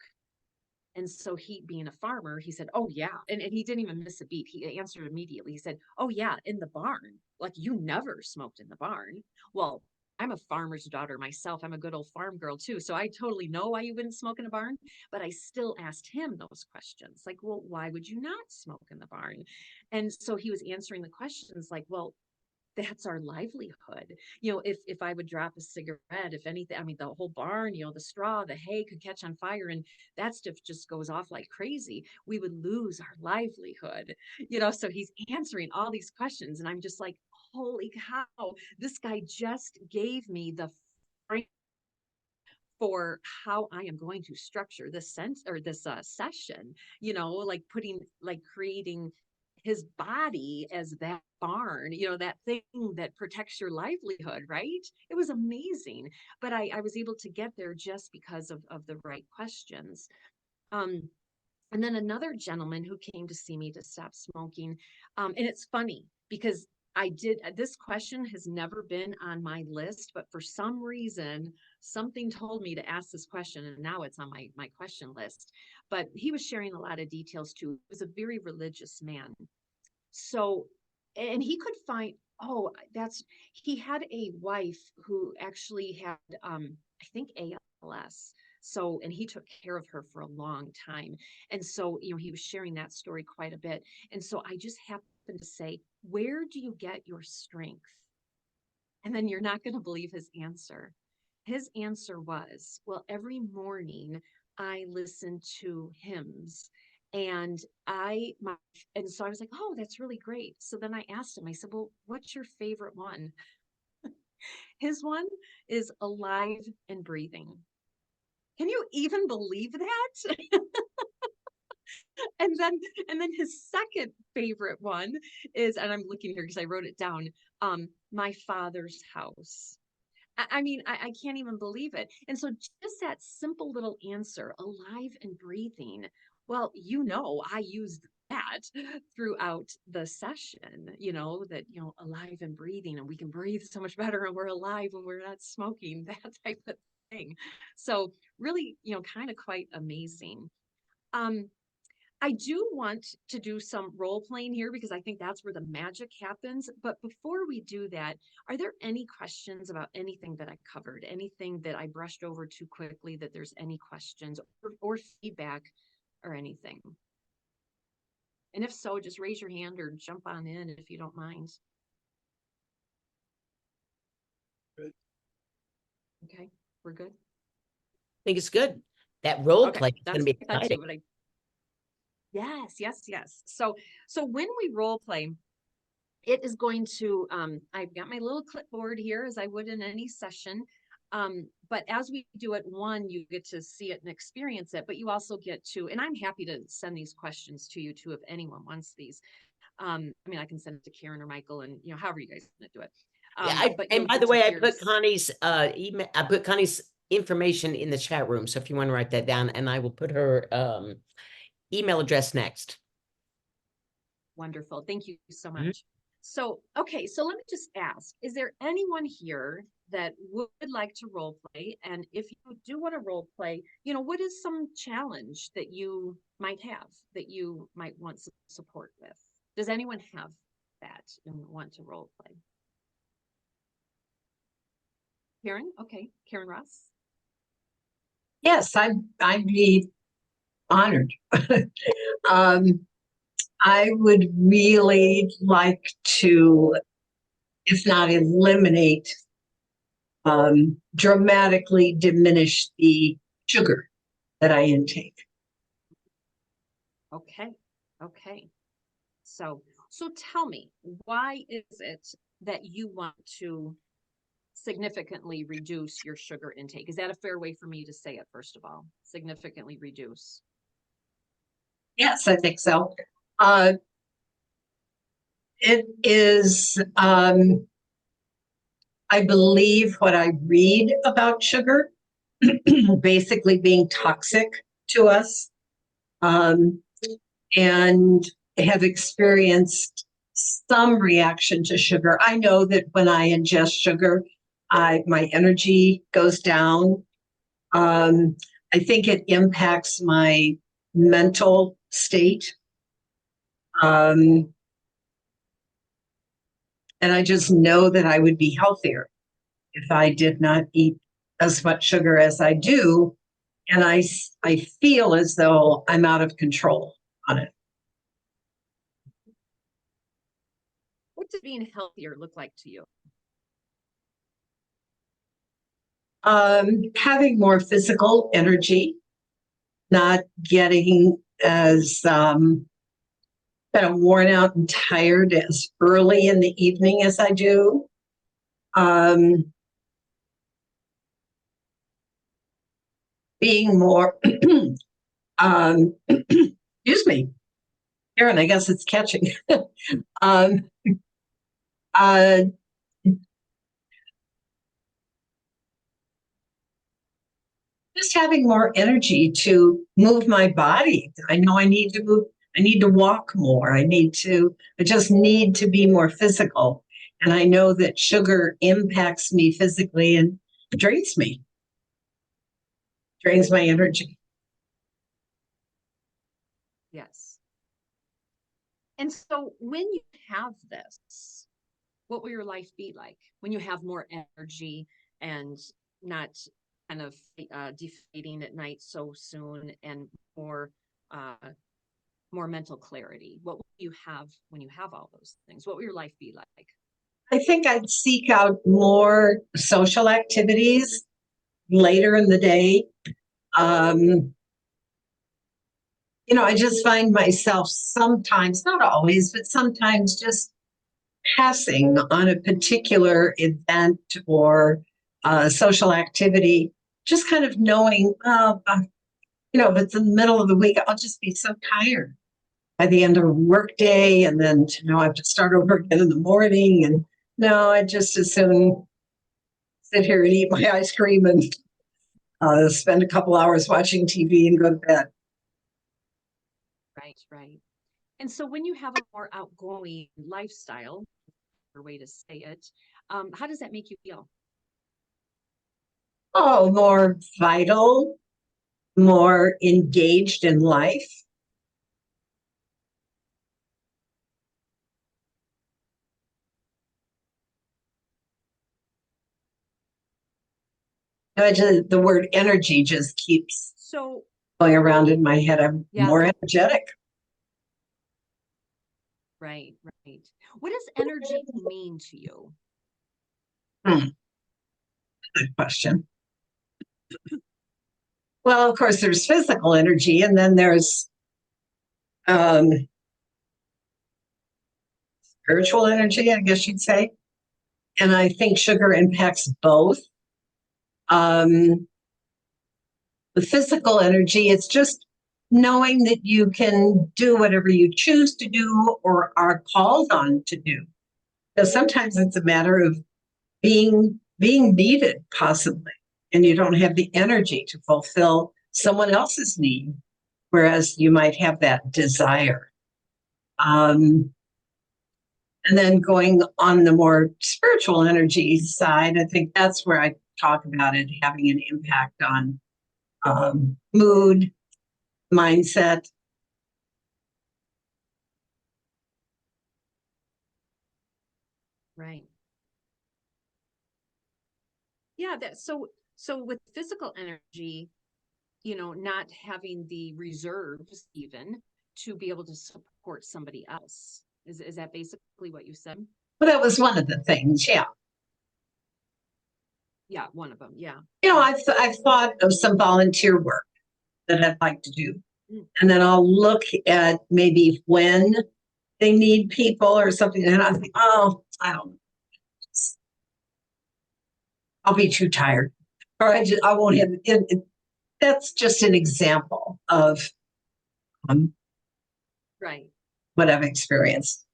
And so he, being a farmer, he said, oh yeah. And he didn't even miss a beat. He answered immediately. He said, oh yeah, in the barn. Like, you never smoked in the barn. Well, I'm a farmer's daughter myself. I'm a good old farm girl too. So I totally know why you wouldn't smoke in a barn, but I still asked him those questions. Like, well, why would you not smoke in the barn? And so he was answering the questions like, well, that's our livelihood. If I would drop a cigarette, if anything, I mean, the whole barn, the straw, the hay could catch on fire and that stuff just goes off like crazy. We would lose our livelihood, so he's answering all these questions. And I'm just like, holy cow, this guy just gave me the frame for how I am going to structure this session, like creating his body as that barn, that thing that protects your livelihood, right? It was amazing. But I was able to get there just because of the right questions. And then another gentleman who came to see me to stop smoking. And it's funny because this question has never been on my list, but for some reason, something told me to ask this question, and now it's on my question list. But he was sharing a lot of details too. He was a very religious man. So, and he could find, he had a wife who actually had, I think ALS. So, and he took care of her for a long time. And so, he was sharing that story quite a bit. And so I just happened to say, where do you get your strength? And then you're not going to believe his answer. His answer was, well, every morning I listen to hymns, and and so I was like, oh, that's really great. So then I asked him, I said, well, what's your favorite one? His one is Alive and Breathing. Can you even believe that? And then his second favorite one is, and I'm looking here because I wrote it down, My Father's House. I mean, I can't even believe it. And so just that simple little answer, alive and breathing. Well, I used that throughout the session, that, alive and breathing, and we can breathe so much better and we're alive when we're not smoking, that type of thing. So really, kind of quite amazing. I do want to do some role playing here because I think that's where the magic happens. But before we do that, are there any questions about anything that I covered? Anything that I brushed over too quickly, that there's any questions or feedback or anything? And if so, just raise your hand or jump on in if you don't mind. Good. Okay, we're good. I think it's good. That role Okay, play is going to be that's exciting. what Yes. So when we role play, it is going to, I've got my little clipboard here as I would in any session. But as we do it, you get to see it and experience it, but you also get to, and I'm happy to send these questions to you too, if anyone wants these. I mean, I can send it to Karen or Michael, and however you guys want to do it. And by the way, I put Connie's email, I put Connie's information in the chat room. So if you want to write that down, and I will put her email address next. Wonderful. Thank you so much. So, okay, so let me just ask, is there anyone here that would like to role play? And if you do want to role play, what is some challenge that you might have that you might want some support with? Does anyone have that and want to role play? Karen? Okay, Karen Ross. Yes, I'd be honored. I would really like to, if not eliminate, dramatically diminish the sugar that I intake. Okay. So tell me, why is it that you want to significantly reduce your sugar intake? Is that a fair way for me to say it, first of all? Significantly reduce. Yes, I think so. It is, I believe what I read about sugar basically being toxic to us, and have experienced some reaction to sugar. I know that when I ingest sugar, my energy goes down. I think it impacts my mental state. And I just know that I would be healthier if I did not eat as much sugar as I do. And I feel as though I'm out of control on it. What does being healthier look like to you? Having more physical energy, not getting as kind of worn out and tired as early in the evening as I do. Being more, excuse me, Karen, I guess it's catching. Just having more energy to move my body. I know I need to move. I need to walk more. I just need to be more physical. And I know that sugar impacts me physically and drains me, drains my energy. Yes. And so when you have this, what will your life be like when you have more energy and not kind of deflating at night so soon, and more mental clarity? What will when you have all those things? What will your life be like? I think I'd seek out more social activities later in the day. I just find myself sometimes, not always, but sometimes just passing on a particular event or social activity, just kind of knowing, if it's in the middle of the week, I'll just be so tired by the end of a work day. And then, I have to start over again in the morning. And no, I just as soon sit here and eat my ice cream and spend a couple hours watching TV and go to bed. Right, right. And so when you have a more outgoing lifestyle, or way to say it, how does that make you feel? Oh, more vital, more engaged in life. The word energy just keeps going around in my head. I'm more energetic. Right, right. What does energy mean to you? Good question. Well, of course, there's physical energy, and then there's spiritual energy, I guess you'd say. And I think sugar impacts both. The physical energy, it's just knowing that you can do whatever you choose to do or are called on to do. So sometimes it's a matter of being needed, possibly, and you don't have the energy to fulfill someone else's need, whereas you might have that desire. And then going on the more spiritual energy side, I think that's where I talk about it having an impact on mood, mindset. Right. Yeah, so with physical energy, not having the reserves even to be able to support somebody else. Is that basically what you said? Well, that was one of the things, yeah. Yeah, one of them, yeah. I've thought of some volunteer work that I'd like to do. And then I'll look at maybe when they need people or something, and I think, oh, I don't know. I'll be too tired, or I won't have it. That's just an example of right, what I've experienced.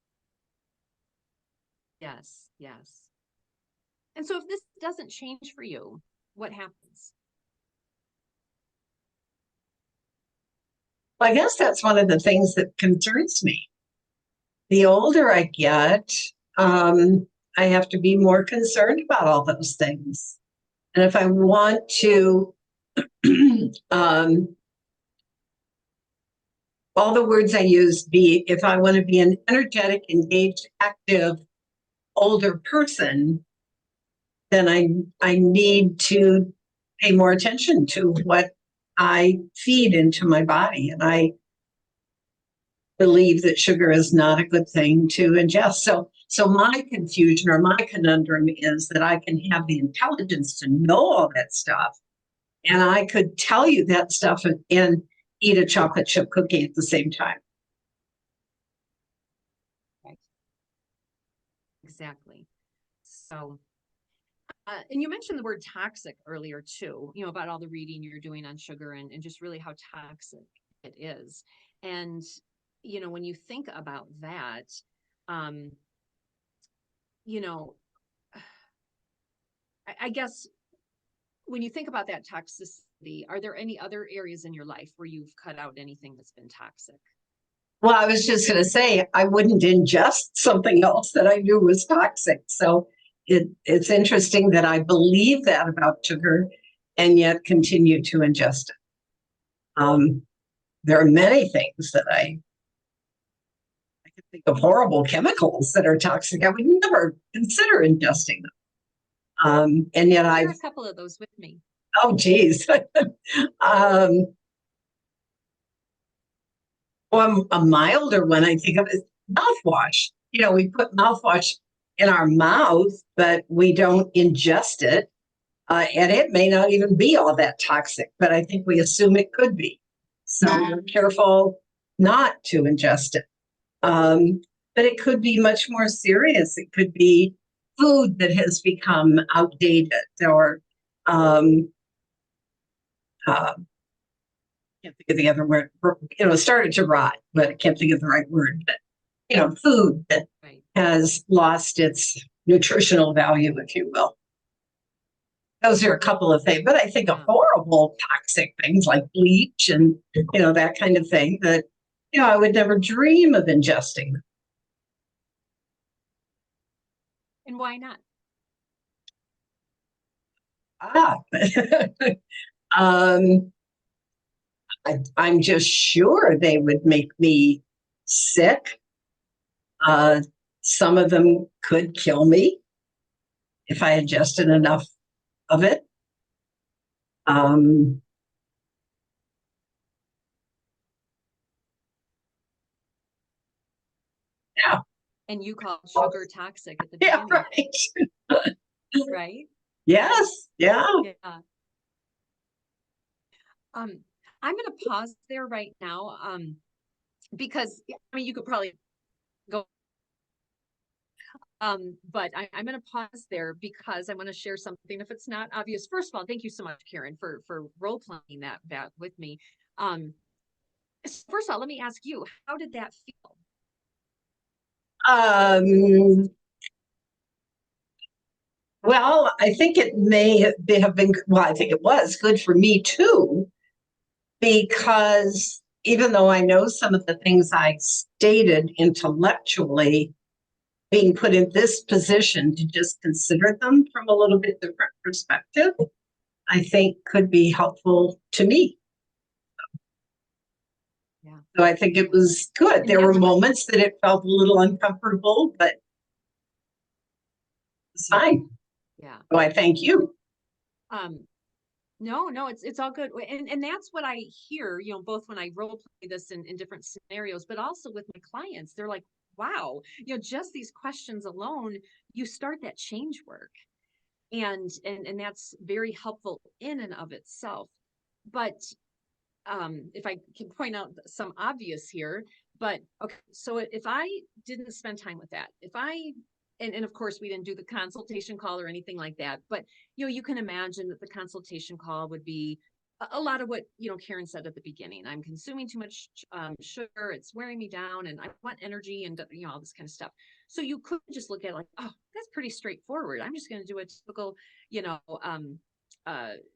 Yes, yes. And so if this doesn't change for you, what happens? Well, I guess that's one of the things that concerns me. The older I get, I have to be more concerned about all those things. And if I want to, all the words I use if I want to be an energetic, engaged, active, older person, then I need to pay more attention to what I feed into my body. And I believe that sugar is not a good thing to ingest. So my confusion or my conundrum is that I can have the intelligence to know all that stuff, and I could tell you that stuff and eat a chocolate chip cookie at the same time. Right. Exactly. So, and you mentioned the word toxic earlier too, about all the reading you're doing on sugar and just really how toxic it is. And, when you think about that, I guess when you think about that toxicity, are there any other areas in your life where you've cut out anything that's been toxic? Well, I was just going to say, I wouldn't ingest something else that I knew was toxic. So it's interesting that I believe that about sugar and yet continue to ingest it. There are many things that I can think of horrible chemicals that are toxic. I would never consider ingesting them. And yet I've a couple of those with me. Oh, geez. Well, a milder one I think of is mouthwash. You know, we put mouthwash in our mouth, but we don't ingest it. And it may not even be all that toxic, but I think we assume it could be. So we're careful not to ingest it. But it could be much more serious. It could be food that has become outdated or can't think of the other word, you know, started to rot, but I can't think of the right word. But, you know, food that has lost its nutritional value, if you will. Those are a couple of things, but I think of horrible toxic things like bleach and, you know, that kind of thing that, you know, I would never dream of ingesting. And why not? I'm just sure they would make me sick. Some of them could kill me if I ingested enough of it. Yeah. And you called sugar toxic at the beginning. Yeah, right. Right? Yes. Yeah. Yeah. I'm going to pause there right now, because I mean, you could probably go, but I'm going to pause there because I want to share something. If it's not obvious, first of all, thank you so much, Karen, for role playing that with me. First of all, let me ask you, how did that feel? Well, I think it may have been, well, I think it was good for me too, because even though I know some of the things I stated intellectually, being put in this position to just consider them from a little bit different perspective, I think could be helpful to me. Yeah. So I think it was good. There were moments that it felt a little uncomfortable, but it's fine. Yeah. So I thank you. No, it's all good. And that's what I hear, you know, both when I role play this in different scenarios, but also with my clients. They're like, wow, you know, just these questions alone, you start that change work. And that's very helpful in and of itself. But if I can point out some obvious here, but okay, so if I didn't spend time with that, if I and of course we didn't do the consultation call or anything like that, but you know, you can imagine that the consultation call would be a lot of what, you know, Karen said at the beginning. I'm consuming too much sugar, it's wearing me down, and I want energy, and you know, all this kind of stuff. So you could just look at it like, oh, that's pretty straightforward. I'm just going to do a typical, you know,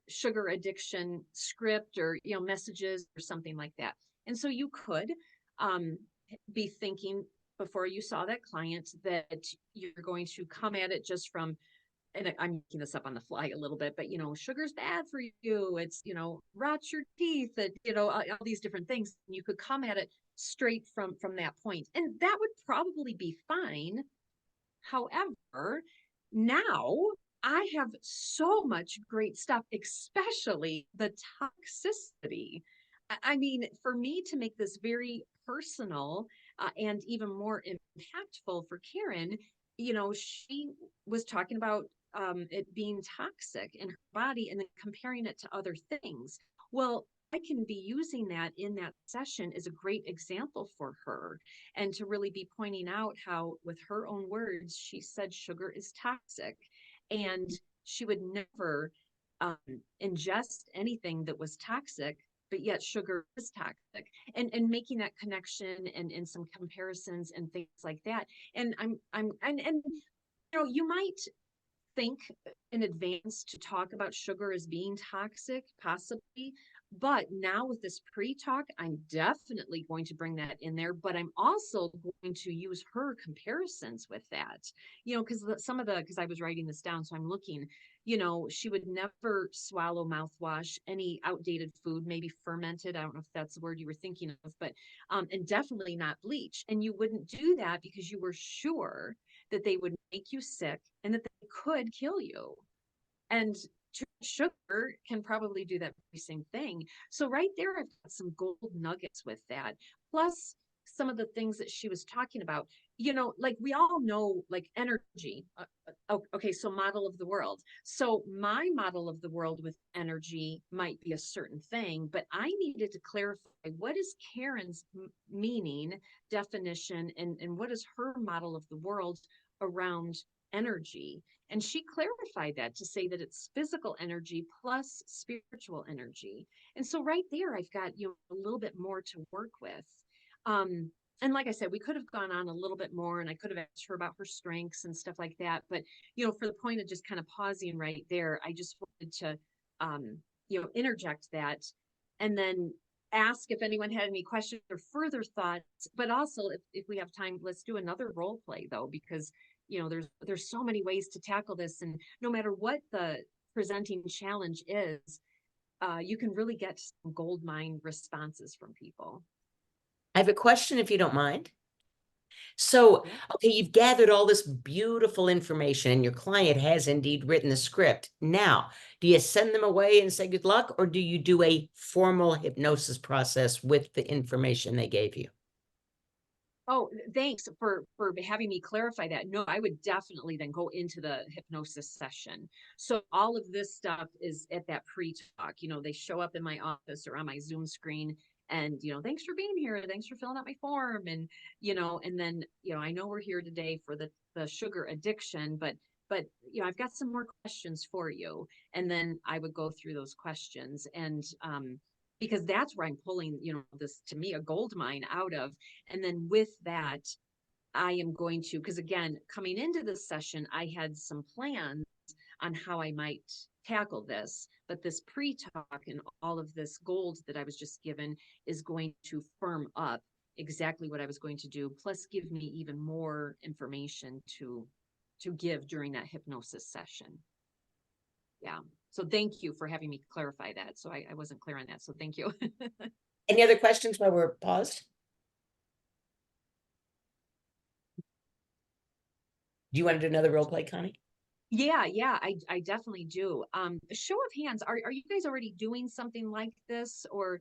sugar addiction script, or, you know, messages or something like that. And so you could be thinking before you saw that client that you're going to come at it just from, and I'm making this up on the fly a little bit, but, you know, sugar's bad for you. It's, you know, rots your teeth, that, you know, all these different things. You could come at it straight from that point, and that would probably be fine. However, now I have so much great stuff, especially the toxicity. I mean, for me to make this very personal and even more impactful for Karen, you know, she was talking about it being toxic in her body and then comparing it to other things. Well, I can be using that in that session as a great example for her, and to really be pointing out how, with her own words, she said sugar is toxic, and she would never ingest anything that was toxic, but yet sugar is toxic, and making that connection and some comparisons and things like that. And and you know, you might think in advance to talk about sugar as being toxic, possibly. But now with this pre-talk, I'm definitely going to bring that in there, but I'm also going to use her comparisons with that, you know, because because I was writing this down, so I'm looking, you know, she would never swallow mouthwash, any outdated food, maybe fermented. I don't know if that's the word you were thinking of, but, and definitely not bleach. And you wouldn't do that because you were sure that they would make you sick and that they could kill you. And sugar can probably do that very same thing. So right there, I've got some gold nuggets with that. Plus, some of the things that she was talking about, like we all know, like energy. Okay, so model of the world. So my model of the world with energy might be a certain thing, but I needed to clarify what is Karen's meaning, definition, and what is her model of the world around energy. And she clarified that to say that it's physical energy plus spiritual energy. And so right there, I've got, a little bit more to work with. And like I said, we could have gone on a little bit more, and I could have asked her about her strengths and stuff like that. But, for the point of just kind of pausing right there, I just wanted to, interject that and then ask if anyone had any questions or further thoughts. But also, if we have time, let's do another role play, though, because, there's so many ways to tackle this. And no matter what the presenting challenge is, you can really get some gold mine responses from people. I have a question, if you don't mind. So, okay, you've gathered all this beautiful information and your client has indeed written the script. Now, do you send them away and say good luck, or do you do a formal hypnosis process with the information they gave you? Oh, thanks for having me clarify that. No, I would definitely then go into the hypnosis session. So all of this stuff is at that pre-talk. They show up in my office or on my Zoom screen, and thanks for being here, thanks for filling out my form, and and then I know we're here today for the sugar addiction, but I've got some more questions for you. And then I would go through those questions, and because that's where I'm pulling, this, to me, a gold mine out of. And then with that, I am going to, because again, coming into this session, I had some plans on how I might tackle this, but this pre-talk and all of this gold that I was just given is going to firm up exactly what I was going to do, plus give me even more information to give during that hypnosis session. Yeah. So thank you for having me clarify that. So I wasn't clear on that. So thank you. Any other questions while we're paused? Do you want to do another role play, Connie? Yeah, I definitely do. Show of hands, are you guys already doing something like this, or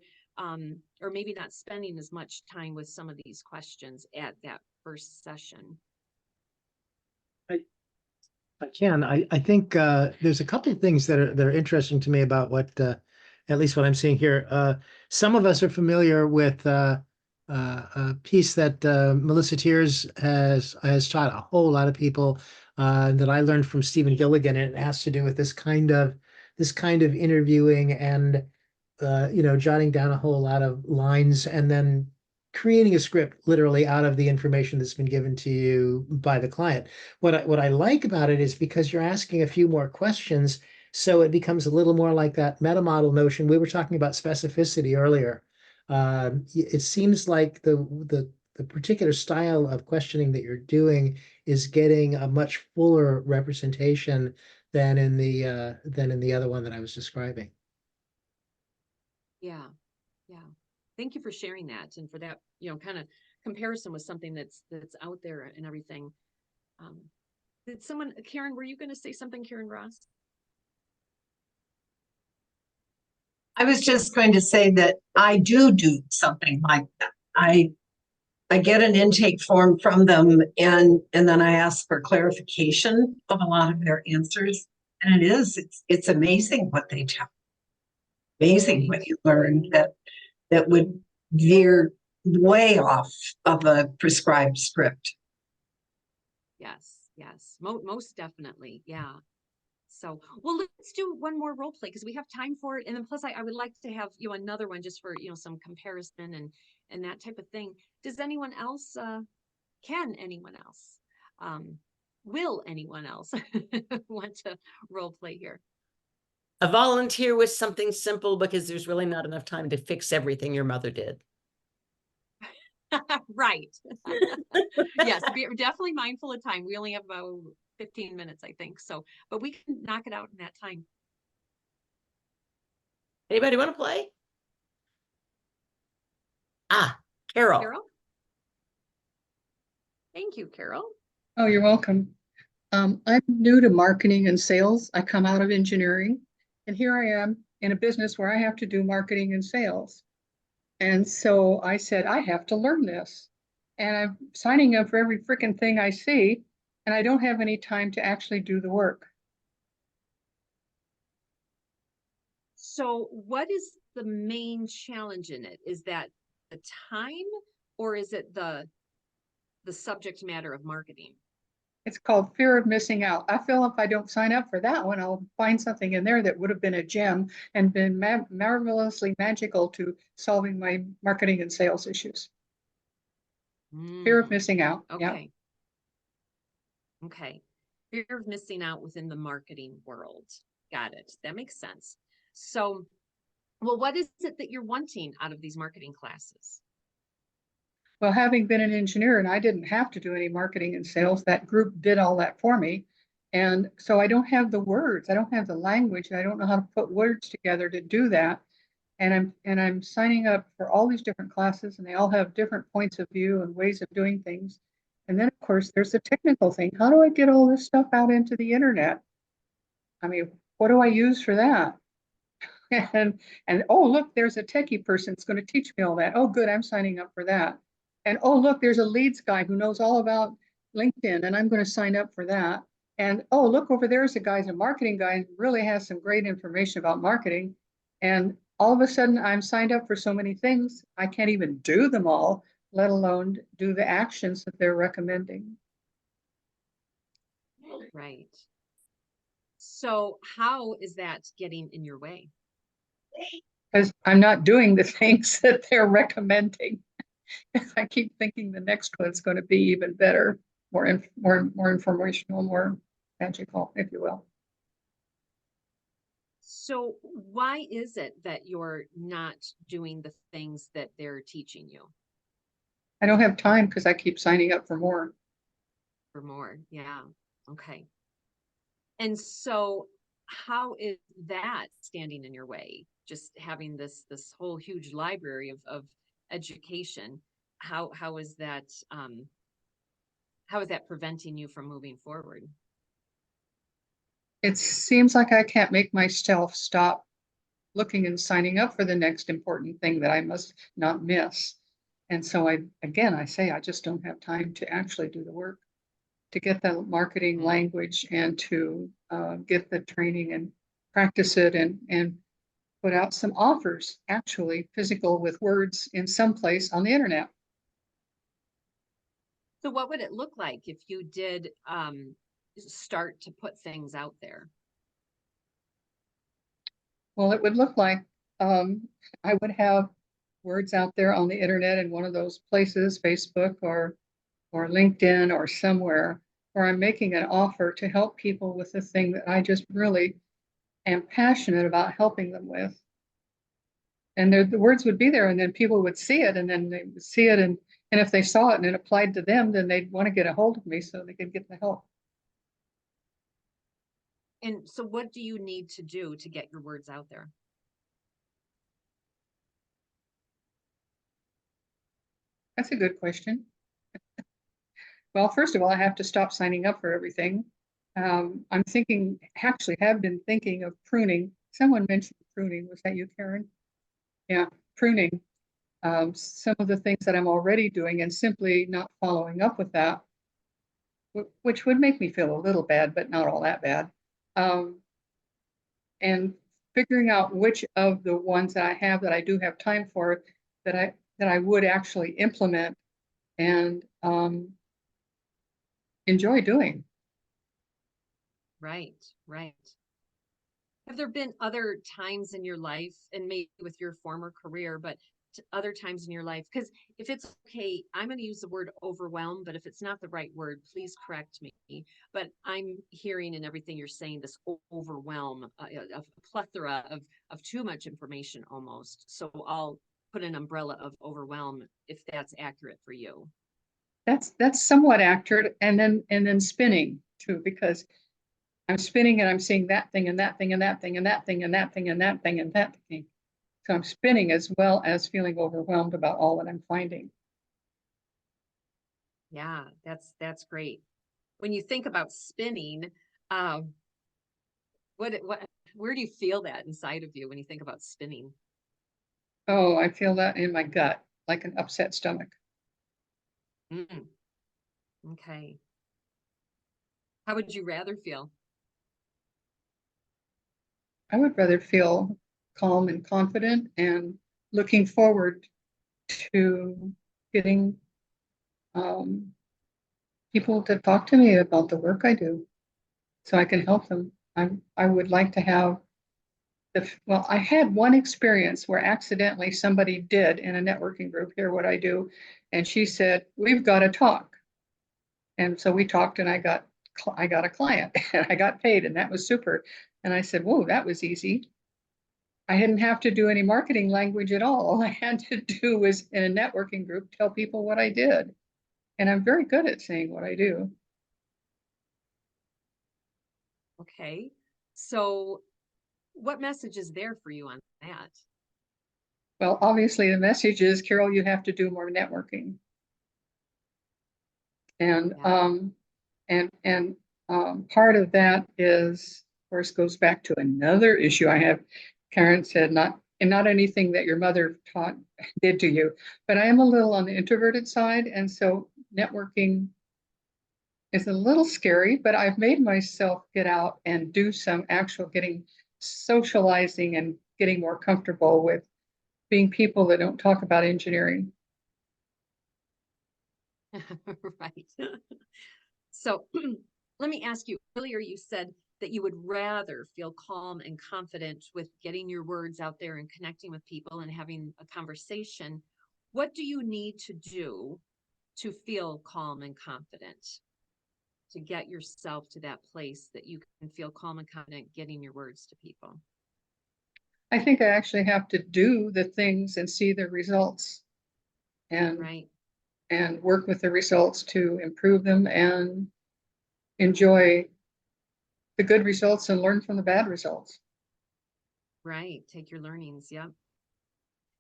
maybe not spending as much time with some of these questions at that first session? I think there's a couple of things that are interesting to me about what at least what I'm seeing here. Some of us are familiar with a piece that Melissa Tiers has taught a whole lot of people that I learned from Stephen Gilligan, and it has to do with this kind of interviewing and jotting down a whole lot of lines and then creating a script literally out of the information that's been given to you by the client. What I like about it is because you're asking a few more questions, so it becomes a little more like that meta model notion. We were talking about specificity earlier. It seems like the particular style of questioning that you're doing is getting a much fuller representation than in the other one that I was describing. Yeah. Thank you for sharing that, and for that, kind of comparison with something that's out there and everything. Did someone, Karen, were you going to say something, Karen Ross? I was just going to say that I do something like that. I get an intake form from them, and then I ask for clarification of a lot of their answers. And it's amazing what they tell. Amazing what you learn that would veer way off of a prescribed script. Yes, most definitely. Yeah. So, well, let's do one more role play because we have time for it. And then plus I would like to have, another one just for, some comparison and that type of thing. Does anyone else, can anyone else, will anyone else want to role play here? A volunteer with something simple, because there's really not enough time to fix everything your mother did. Right. Yes, be definitely mindful of time. We only have about 15 minutes, I think. So, but we can knock it out in that time. Anybody want to play? Carol. Carol? Thank you, Carol. Oh, you're welcome. I'm new to marketing and sales. I come out of engineering, and here I am in a business where I have to do marketing and sales. And so I said, I have to learn this. and I'm signing up for every freaking thing I see, and I don't have any time to actually do the work. So what is the main challenge in it? Is that the time, or is it the subject matter of marketing? It's called fear of missing out. I feel if I don't sign up for that one, I'll find something in there that would have been a gem and been marvelously magical to solving my marketing and sales issues. Fear of missing out. Yeah. Okay. Okay. Fear of missing out within the marketing world. Got it. That makes sense. So, well, what is it that you're wanting out of these marketing classes? Well, having been an engineer and I didn't have to do any marketing and sales, that group did all that for me. And so I don't have the words, I don't have the language, and I don't know how to put words together to do that. And I'm signing up for all these different classes, and they all have different points of view and ways of doing things. And then, of course, there's the technical thing. How do I get all this stuff out into the internet? I mean, what do I use for that? And oh, look, there's a techie person that's going to teach me all that. Oh, good, I'm signing up for that. And oh, look, there's a leads guy who knows all about LinkedIn, and I'm going to sign up for that. And oh, look, over there's a guy's a marketing guy and really has some great information about marketing. And all of a sudden, I'm signed up for so many things, I can't even do them all, let alone do the actions that they're recommending. Right. So how is that getting in your way? Because I'm not doing the things that they're recommending. I keep thinking the next one's going to be even better, more informational, more magical, if you will. So why is it that you're not doing the things that they're teaching you? I don't have time because I keep signing up for more. For more, yeah. Okay. And so how is that standing in your way? Just having this whole huge library of education, how is that preventing you from moving forward? It seems like I can't make myself stop looking and signing up for the next important thing that I must not miss. And so I say I just don't have time to actually do the work, to get the marketing language and to get the training and practice it and put out some offers, actually physical with words in some place on the internet. So what would it look like if you did start to put things out there? Well, it would look like I would have words out there on the internet in one of those places, Facebook or LinkedIn or somewhere, where I'm making an offer to help people with the thing that I just really am passionate about helping them with. And the words would be there, and then people would see it, and then they would see it, and if they saw it and it applied to them, then they'd want to get a hold of me so they could get the help. And so what do you need to do to get your words out there? That's a good question. Well, first of all, I have to stop signing up for everything. I'm thinking, actually have been thinking of pruning. Someone mentioned pruning. Was that you, Karen? Yeah, pruning. Some of the things that I'm already doing and simply not following up with that, which would make me feel a little bad, but not all that bad. And figuring out which of the ones that I have that I do have time for that I would actually implement and enjoy doing. Right, right. Have there been other times in your life, and maybe with your former career, but other times in your life? Because if it's okay, I'm going to use the word overwhelm, but if it's not the right word, please correct me. But I'm hearing in everything you're saying this overwhelm, a plethora of too much information almost. So I'll put an umbrella of overwhelm if that's accurate for you. That's somewhat accurate, and then spinning too, because I'm spinning and I'm seeing that thing and that thing and that thing and that thing and that thing and that thing and that thing. So I'm spinning as well as feeling overwhelmed about all that I'm finding. Yeah, that's great. When you think about spinning, where do you feel that inside of you when you think about spinning? Oh, I feel that in my gut, like an upset stomach. Mm, okay. How would you rather feel? I would rather feel calm and confident and looking forward to getting people to talk to me about the work I do so I can help them. I would like to have well, I had one experience where accidentally somebody did in a networking group hear what I do. And she said, we've got to talk. And so we talked and I got a client and I got paid and that was super. And I said, whoa, that was easy. I didn't have to do any marketing language at all. All I had to do was in a networking group, tell people what I did. And I'm very good at saying what I do. Okay. So what message is there for you on that? Well, obviously the message is, Carol, you have to do more networking. And part of that is, of course, goes back to another issue I have. Karen said, not anything that your mother did to you, but I am a little on the introverted side. And so networking is a little scary, but I've made myself get out and do some actual socializing and getting more comfortable with being people that don't talk about engineering. Right. So let me ask you, earlier you said that you would rather feel calm and confident with getting your words out there and connecting with people and having a conversation. What do you need to do to feel calm and confident, to get yourself to that place that you can feel calm and confident getting your words to people? I think I actually have to do the things and see the results and Right. and work with the results to improve them and enjoy the good results and learn from the bad results. Right. Take your learnings. Yep.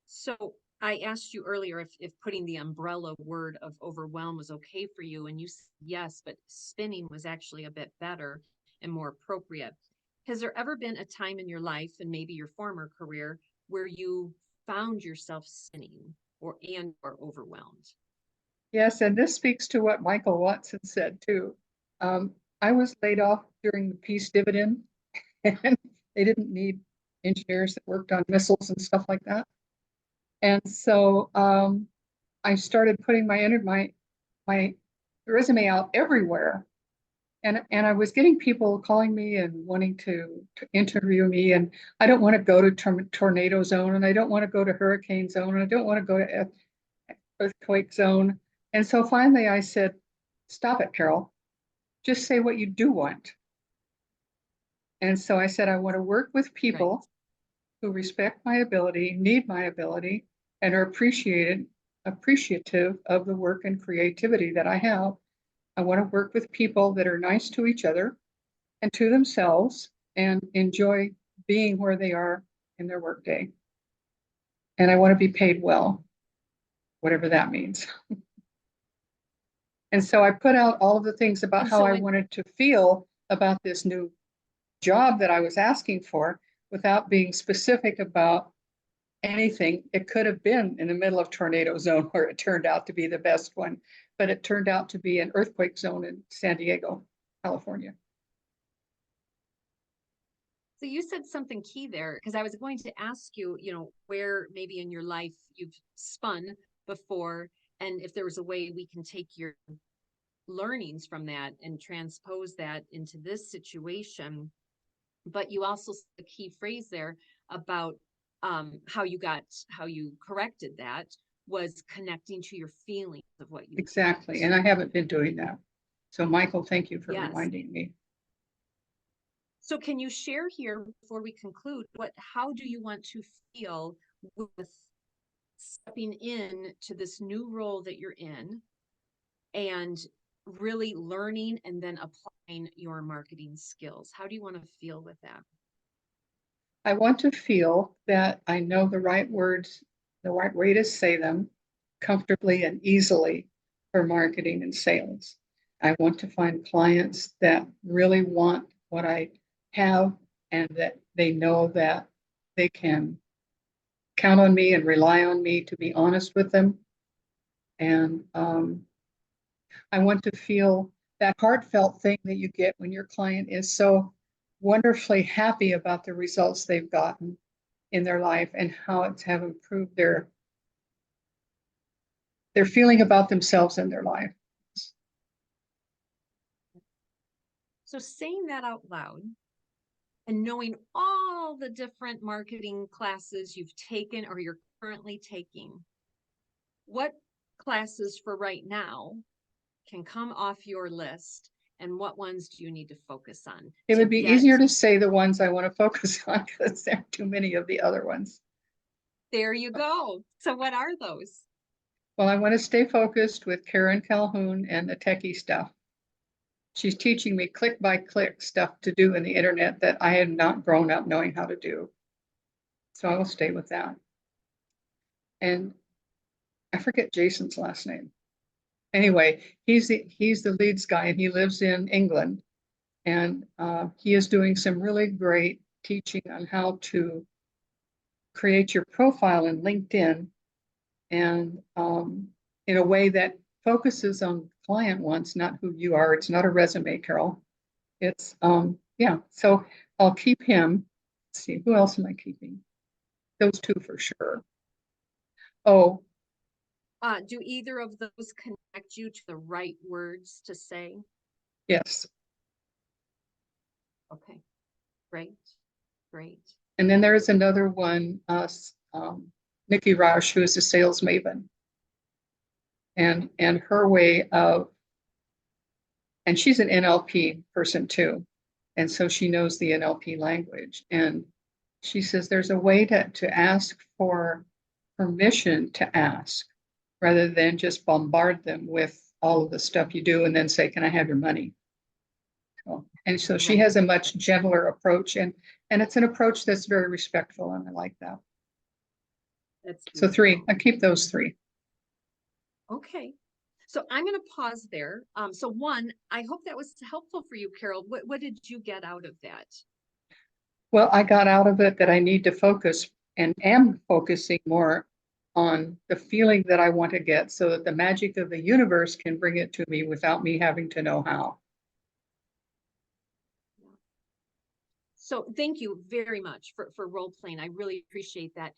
So I asked you earlier if putting the umbrella word of overwhelm was okay for you, and you said yes, but spinning was actually a bit better and more appropriate. Has there ever been a time in your life and maybe your former career where you found yourself spinning or overwhelmed? Yes, and this speaks to what Michael Watson said too. I was laid off during the peace dividend, and they didn't need engineers that worked on missiles and stuff like that. And so I started putting my resume out everywhere. And I was getting people calling me and wanting to interview me. And I don't want to go to tornado zone, and I don't want to go to hurricane zone, and I don't want to go to earthquake zone. And so finally I said, stop it, Carol. Just say what you do want. And so I said, I want to work with people who respect my ability, need my ability, and are appreciative of the work and creativity that I have. I want to work with people that are nice to each other and to themselves and enjoy being where they are in their workday. And I want to be paid well, whatever that means. And so I put out all of the things about how I wanted to feel about this new job that I was asking for without being specific about anything. It could have been in the middle of tornado zone where it turned out to be the best one, but it turned out to be an earthquake zone in San Diego, California. So you said something key there, because I was going to ask you, where maybe in your life you've spun before, and if there was a way we can take your learnings from that and transpose that into this situation. But you also said a key phrase there about how you corrected that was connecting to your feelings of what you exactly felt. And I haven't been doing that. So Michael, thank you for Yes. reminding me. So can you share here before we conclude, how do you want to feel with stepping in to this new role that you're in and really learning and then applying your marketing skills? How do you want to feel with that? I want to feel that I know the right words, the right way to say them comfortably and easily for marketing and sales. I want to find clients that really want what I have and that they know that they can count on me and rely on me to be honest with them. And I want to feel that heartfelt thing that you get when your client is so wonderfully happy about the results they've gotten in their life and how it's have improved their feeling about themselves and their life. So saying that out loud and knowing all the different marketing classes you've taken or you're currently taking, what classes for right now can come off your list and what ones do you need to focus on? It would be easier to say the ones I want to focus on because there are too many of the other ones. There you go. So what are those? Well, I want to stay focused with Karen Calhoun and the techie stuff. She's teaching me click by click stuff to do in the internet that I had not grown up knowing how to do. So I will stay with that. And I forget Jason's last name. Anyway, he's the leads guy and he lives in England. And he is doing some really great teaching on how to create your profile in LinkedIn and in a way that focuses on client wants, not who you are. It's not a resume, Carol. It's yeah. So I'll keep him. Let's see, who else am I keeping? Those two for sure. Oh, do either of those connect you to the right words to say? yes. Okay, great, great. And then there is another one, Nikki Rausch, who is a sales maven. And her way of, and she's an NLP person too. And so she knows the NLP language. And she says there's a way to ask for permission to ask rather than just bombard them with all of the stuff you do and then say, can I have your money? And so she has a much gentler approach and it's an approach that's very respectful. And I like that. So three, I keep those three. Okay. So I'm going to pause there. So one, I hope that was helpful for you, Carol. What did you get out of that? Well, I got out of it that I need to focus and am focusing more on the feeling that I want to get so that the magic of the universe can bring it to me without me having to know how. So thank you very much for role playing. I really appreciate that.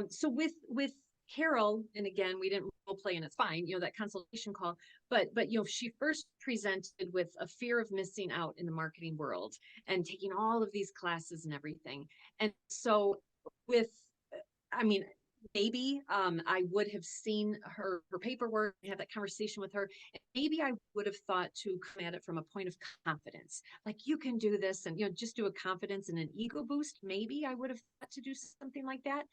So with Carol, and again, we didn't role play and it's fine, you know, that consultation call, but you know, she first presented with a fear of missing out in the marketing world and taking all of these classes and everything. And so with, I mean, maybe I would have seen her paperwork, had that conversation with her. And maybe I would have thought to come at it from a point of confidence, like you can do this and, you know, just do a confidence and an ego boost. Maybe I would have thought to do something like that.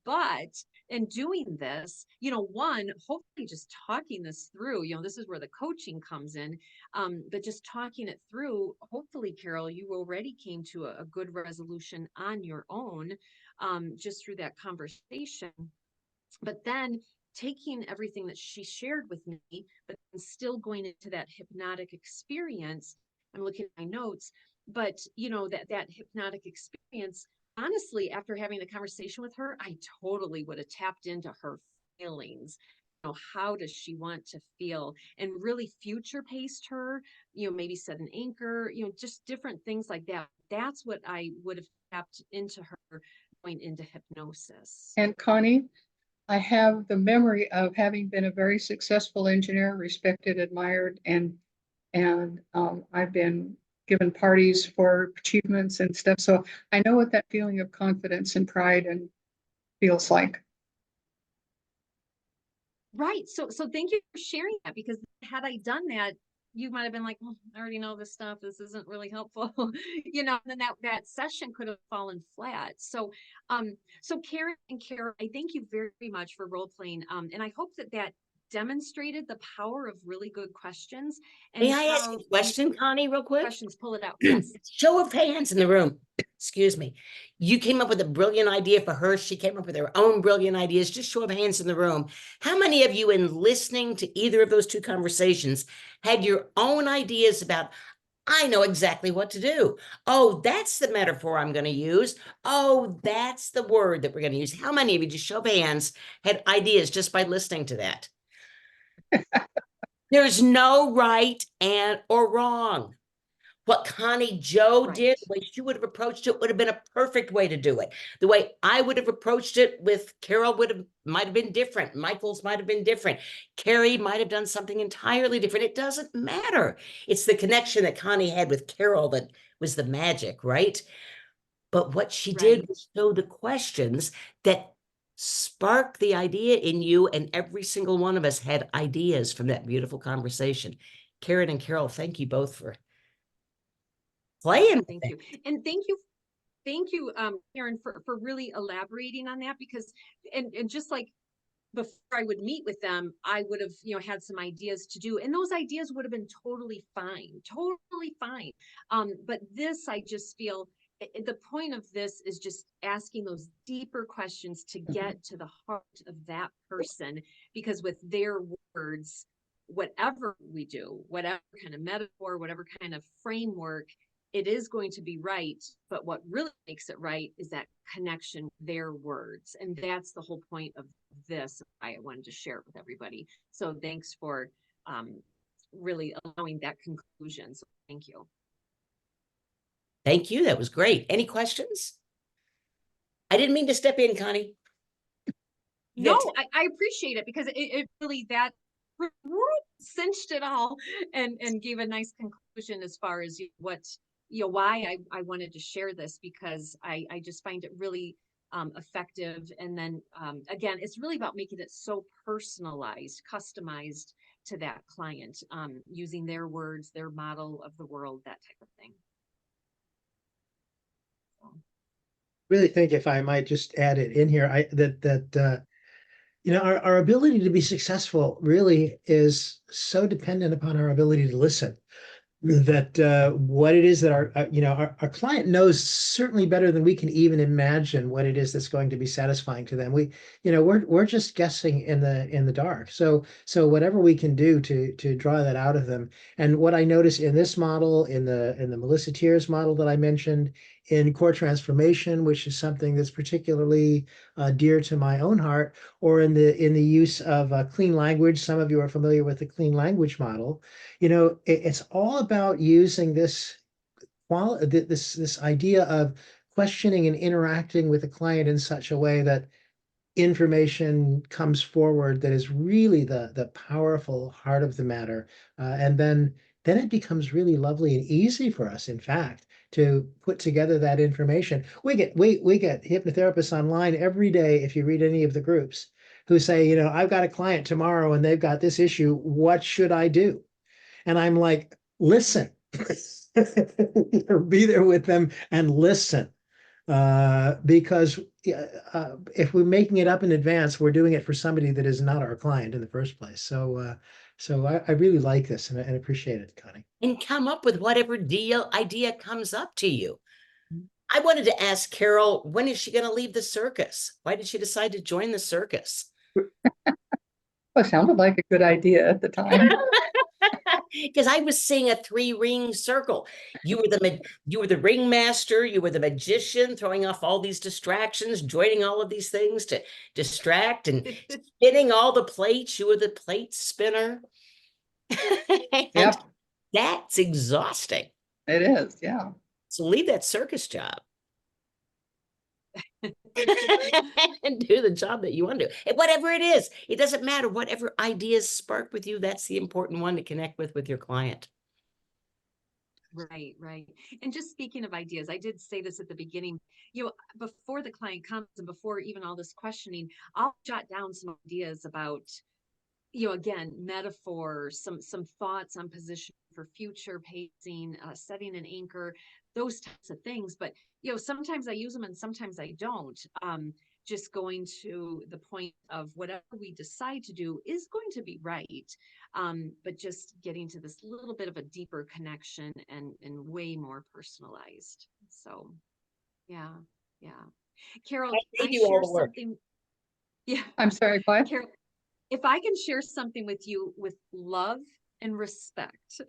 But in doing this, you know, one, hopefully just talking this through, you know, this is where the coaching comes in, but just talking it through, hopefully, Carol, you already came to a good resolution on your own, just through that conversation. But then taking everything that she shared with me, but still going into that hypnotic experience. I'm looking at my notes, but you know, that hypnotic experience, honestly, after having the conversation with her, I totally would have tapped into her feelings. You know, how does she want to feel, and really future paced her, you know, maybe set an anchor, you know, just different things like that. That's what I would have tapped into her going into hypnosis. And Connie, I have the memory of having been a very successful engineer, respected, admired, and I've been given parties for achievements and stuff. So I know what that feeling of confidence and pride and feels like. Right. So thank you for sharing that, because had I done that, you might have been like, oh, I already know this stuff. This isn't really helpful. You know, and then that session could have fallen flat. So, so Karen and Kara, I thank you very much for role playing. And I hope that demonstrated the power of really good questions. And May I ask a question, Connie, real quick? Questions, pull it out. Yes. Show of hands in the room. Excuse me. You came up with a brilliant idea for her. She came up with her own brilliant ideas. Just show of hands in the room. How many of you, in listening to either of those two conversations, had your own ideas about, I know exactly what to do. Oh, that's the metaphor I'm going to use. Oh, that's the word that we're going to use. How many of you, just show of hands, had ideas just by listening to that? There's no right and or wrong. What Connie Jo Right. did, the way she would have approached it would have been a perfect way to do it. The way I would have approached it with Carol might have been different. Michael's might have been different. Carrie might have done something entirely different. It doesn't matter. It's the connection that Connie had with Carol that was the magic, right? But what she did Right. was show the questions that spark the idea in you, and every single one of us had ideas from that beautiful conversation. Karen and Carol, thank you both for playing. Thank you. And thank you, Karen, for really elaborating on that, because, and just like before I would meet with them, I would have, had some ideas to do, and those ideas would have been totally fine, totally fine. But this, I just feel the point of this is just asking those deeper questions to get to the heart of that person, because with their words, whatever we do, whatever kind of metaphor, whatever kind of framework, it is going to be right. But what really makes it right is that connection with their words. And that's the whole point of this. I wanted to share it with everybody. So thanks for really allowing that conclusion. So thank you. Thank you. That was great. Any questions? I didn't mean to step in, Connie. No, I appreciate it, because it really, that cinched it all and gave a nice conclusion as far as what, why I wanted to share this, because I just find it really effective. And then again, it's really about making it so personalized, customized to that client, using their words, their model of the world, that type of thing. Really think, if I might just add it in here, our ability to be successful really is so dependent upon our ability to listen. That what it is that our client knows certainly better than we can even imagine what it is that's going to be satisfying to them. We're just guessing in the dark. So whatever we can do to draw that out of them. And what I notice in this model, in the Melissa Tiers model that I mentioned, in core transformation, which is something that's particularly dear to my own heart, or in the use of clean language. Some of you are familiar with the clean language model. It's all about using this idea of questioning and interacting with the client in such a way that information comes forward that is really the powerful heart of the matter, and then it becomes really lovely and easy for us, in fact, to put together that information. We get hypnotherapists online every day, if you read any of the groups, who say, I've got a client tomorrow and they've got this issue. What should I do? And I'm like, listen. Be there with them and listen. Because if we're making it up in advance, we're doing it for somebody that is not our client in the first place. So I really like this and appreciate it, Connie. And come up with whatever idea comes up to you. I wanted to ask Carol, when is she going to leave the circus? Why did she decide to join the circus? Well, it sounded like a good idea at the time. Because I was seeing a 3-ring circle. You were the ringmaster, you were the magician, throwing off all these distractions, joining all of these things to distract, and spinning all the plates. You were the plate spinner. Yep. That's exhausting. It is, yeah. So leave that circus job. And do the job that you want to do. And whatever it is, it doesn't matter. Whatever ideas spark with you, that's the important one to connect with your client. Right. And just speaking of ideas, I did say this at the beginning, before the client comes and before even all this questioning, I'll jot down some ideas about, again, metaphors, some thoughts on position for future pacing, setting an anchor, those types of things. But, sometimes I use them and sometimes I don't. Just going to the point of whatever we decide to do is going to be right. But just getting to this little bit of a deeper connection and way more personalized. So, yeah. Carol, I I do all share the work. something. Yeah. I'm sorry, what? Carol, if I can share something with you with love and respect.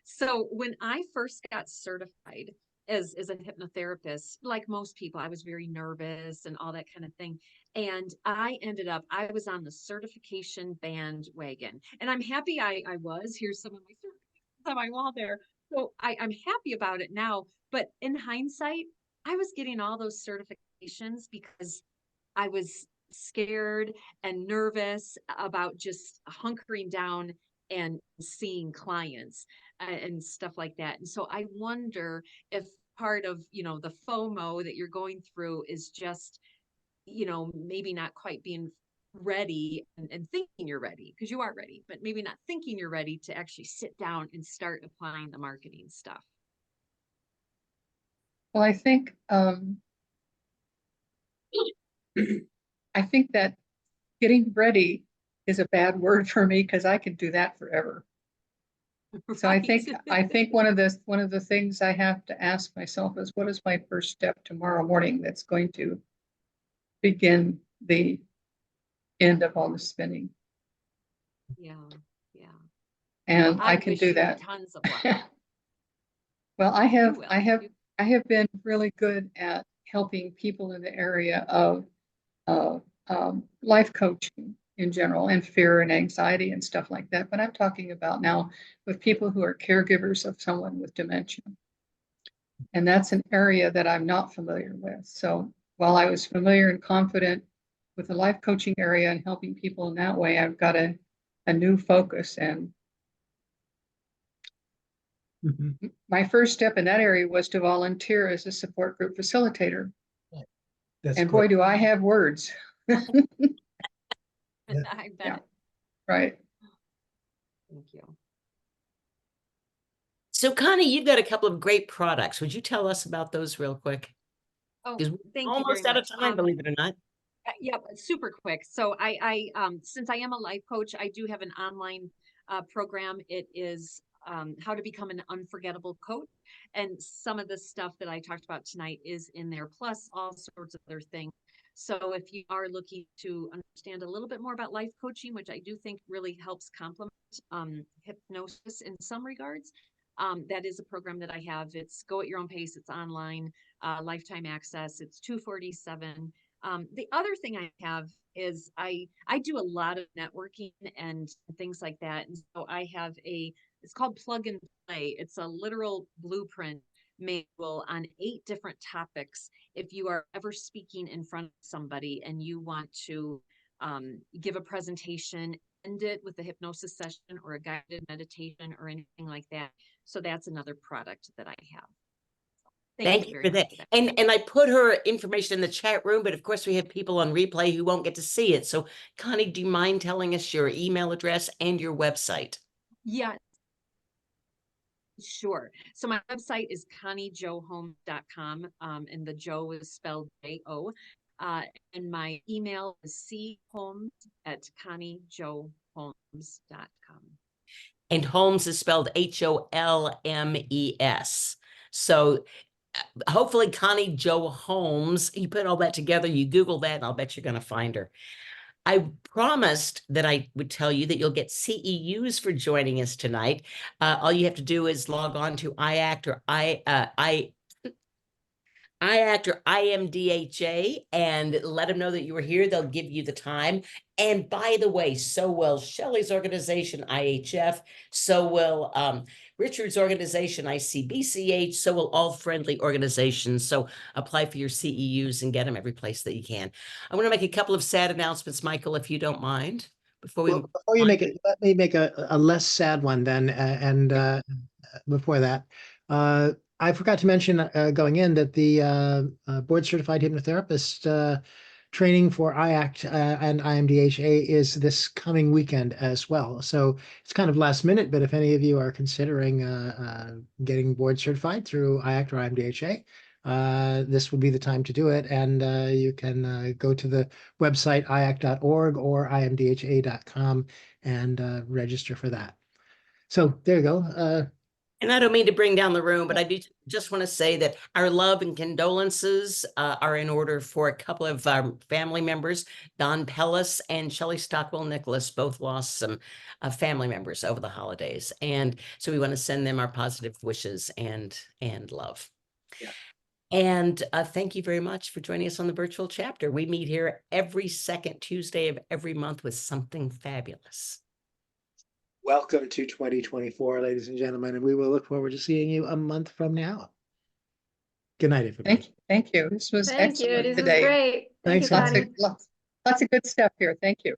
So when I first got certified as a hypnotherapist, like most people, I was very nervous and all that kind of thing. And I was on the certification bandwagon, and I'm happy I was. Here's some of my certifications on my wall there. So I'm happy about it now. But in hindsight, I was getting all those certifications because I was scared and nervous about just hunkering down and seeing clients and stuff like that. And so I wonder if part of, the FOMO that you're going through is just, maybe not quite being ready and thinking you're ready, because you are ready, but maybe not thinking you're ready to actually sit down and start applying the marketing stuff. Well, I think that getting ready is a bad word for me, because I can do that forever. So I think one of the things I have to ask myself is, what is my first step tomorrow morning that's going to begin the end of all the spinning? Yeah. And I can do that. Tons of luck. Well, I have been really good at helping people in the area of life coaching in general, and fear and anxiety and stuff like that. But I'm talking about now with people who are caregivers of someone with dementia. And that's an area that I'm not familiar with. So while I was familiar and confident with the life coaching area and helping people in that way, I've got a new focus. And my first step in that area was to volunteer as a support group facilitator. And boy, do I have words. I bet. Yeah. Right. Thank you. So Connie, you've got a couple of great products. Would you tell us about those real quick? Oh, Because thank we're you almost very out of much. time, believe it or not. Yeah, super quick. So I since I am a life coach, I do have an online program. It is how to become an unforgettable coach. And some of the stuff that I talked about tonight is in there, plus all sorts of other things. So if you are looking to understand a little bit more about life coaching, which I do think really helps complement hypnosis in some regards, that is a program that I have. It's go at your own pace. It's online, lifetime access. It's $247. The other thing I have is I do a lot of networking and things like that. And so I have it's called Plug and Play. It's a literal blueprint manual on 8 different topics. If you are ever speaking in front of somebody and you want to give a presentation, end it with a hypnosis session or a guided meditation or anything like that. So that's another product that I have. Thank you for that. And I put her information in the chat room, but of course we have people on replay who won't get to see it. So Connie, do you mind telling us your email address and your website? Yeah, sure. So my website is ConnieJoHolmes.com, and the Joe is spelled J-O. And my email is cholmes@ConnieJoHolmes.com. And Holmes is spelled Holmes. So hopefully Connie Jo Holmes, you put all that together, you Google that, and I'll bet you're going to find her. I promised that I would tell you that you'll get CEUs for joining us tonight. All you have to do is log on to IACT or IACT or IMDHA and let them know that you were here. They'll give you the time. And by the way, so will Shelley's organization, IHF, so will Richard's organization, ICBCH, so will all friendly organizations. So apply for your CEUs and get them every place that you can. I want to make a couple of sad announcements, Michael, if you don't mind. Before you make it, let me make a less sad one then. Before that, I forgot to mention going in that the board certified hypnotherapist training for IACT and IMDHA is this coming weekend as well. So it's kind of last minute, but if any of you are considering getting board certified through IACT or IMDHA, this would be the time to do it. And you can go to the website iact.org or imdha.com and register for that. So there you go. And I don't mean to bring down the room, but I do just want to say that our love and condolences are in order for a couple of our family members. Don Pellis and Shelley Stockwell Nicholas both lost some family members over the holidays. And so we want to send them our positive wishes and love. Yeah. And thank you very much for joining us on the virtual chapter. We meet here every second Tuesday of every month with something fabulous. Welcome to 2024, ladies and gentlemen, and we will look forward to seeing you a month from now. Good night, everybody. Thank you. This was Thank you. excellent This was today. great. Thank Thanks, you, Connie. Connie. Lots of good stuff here. Thank you.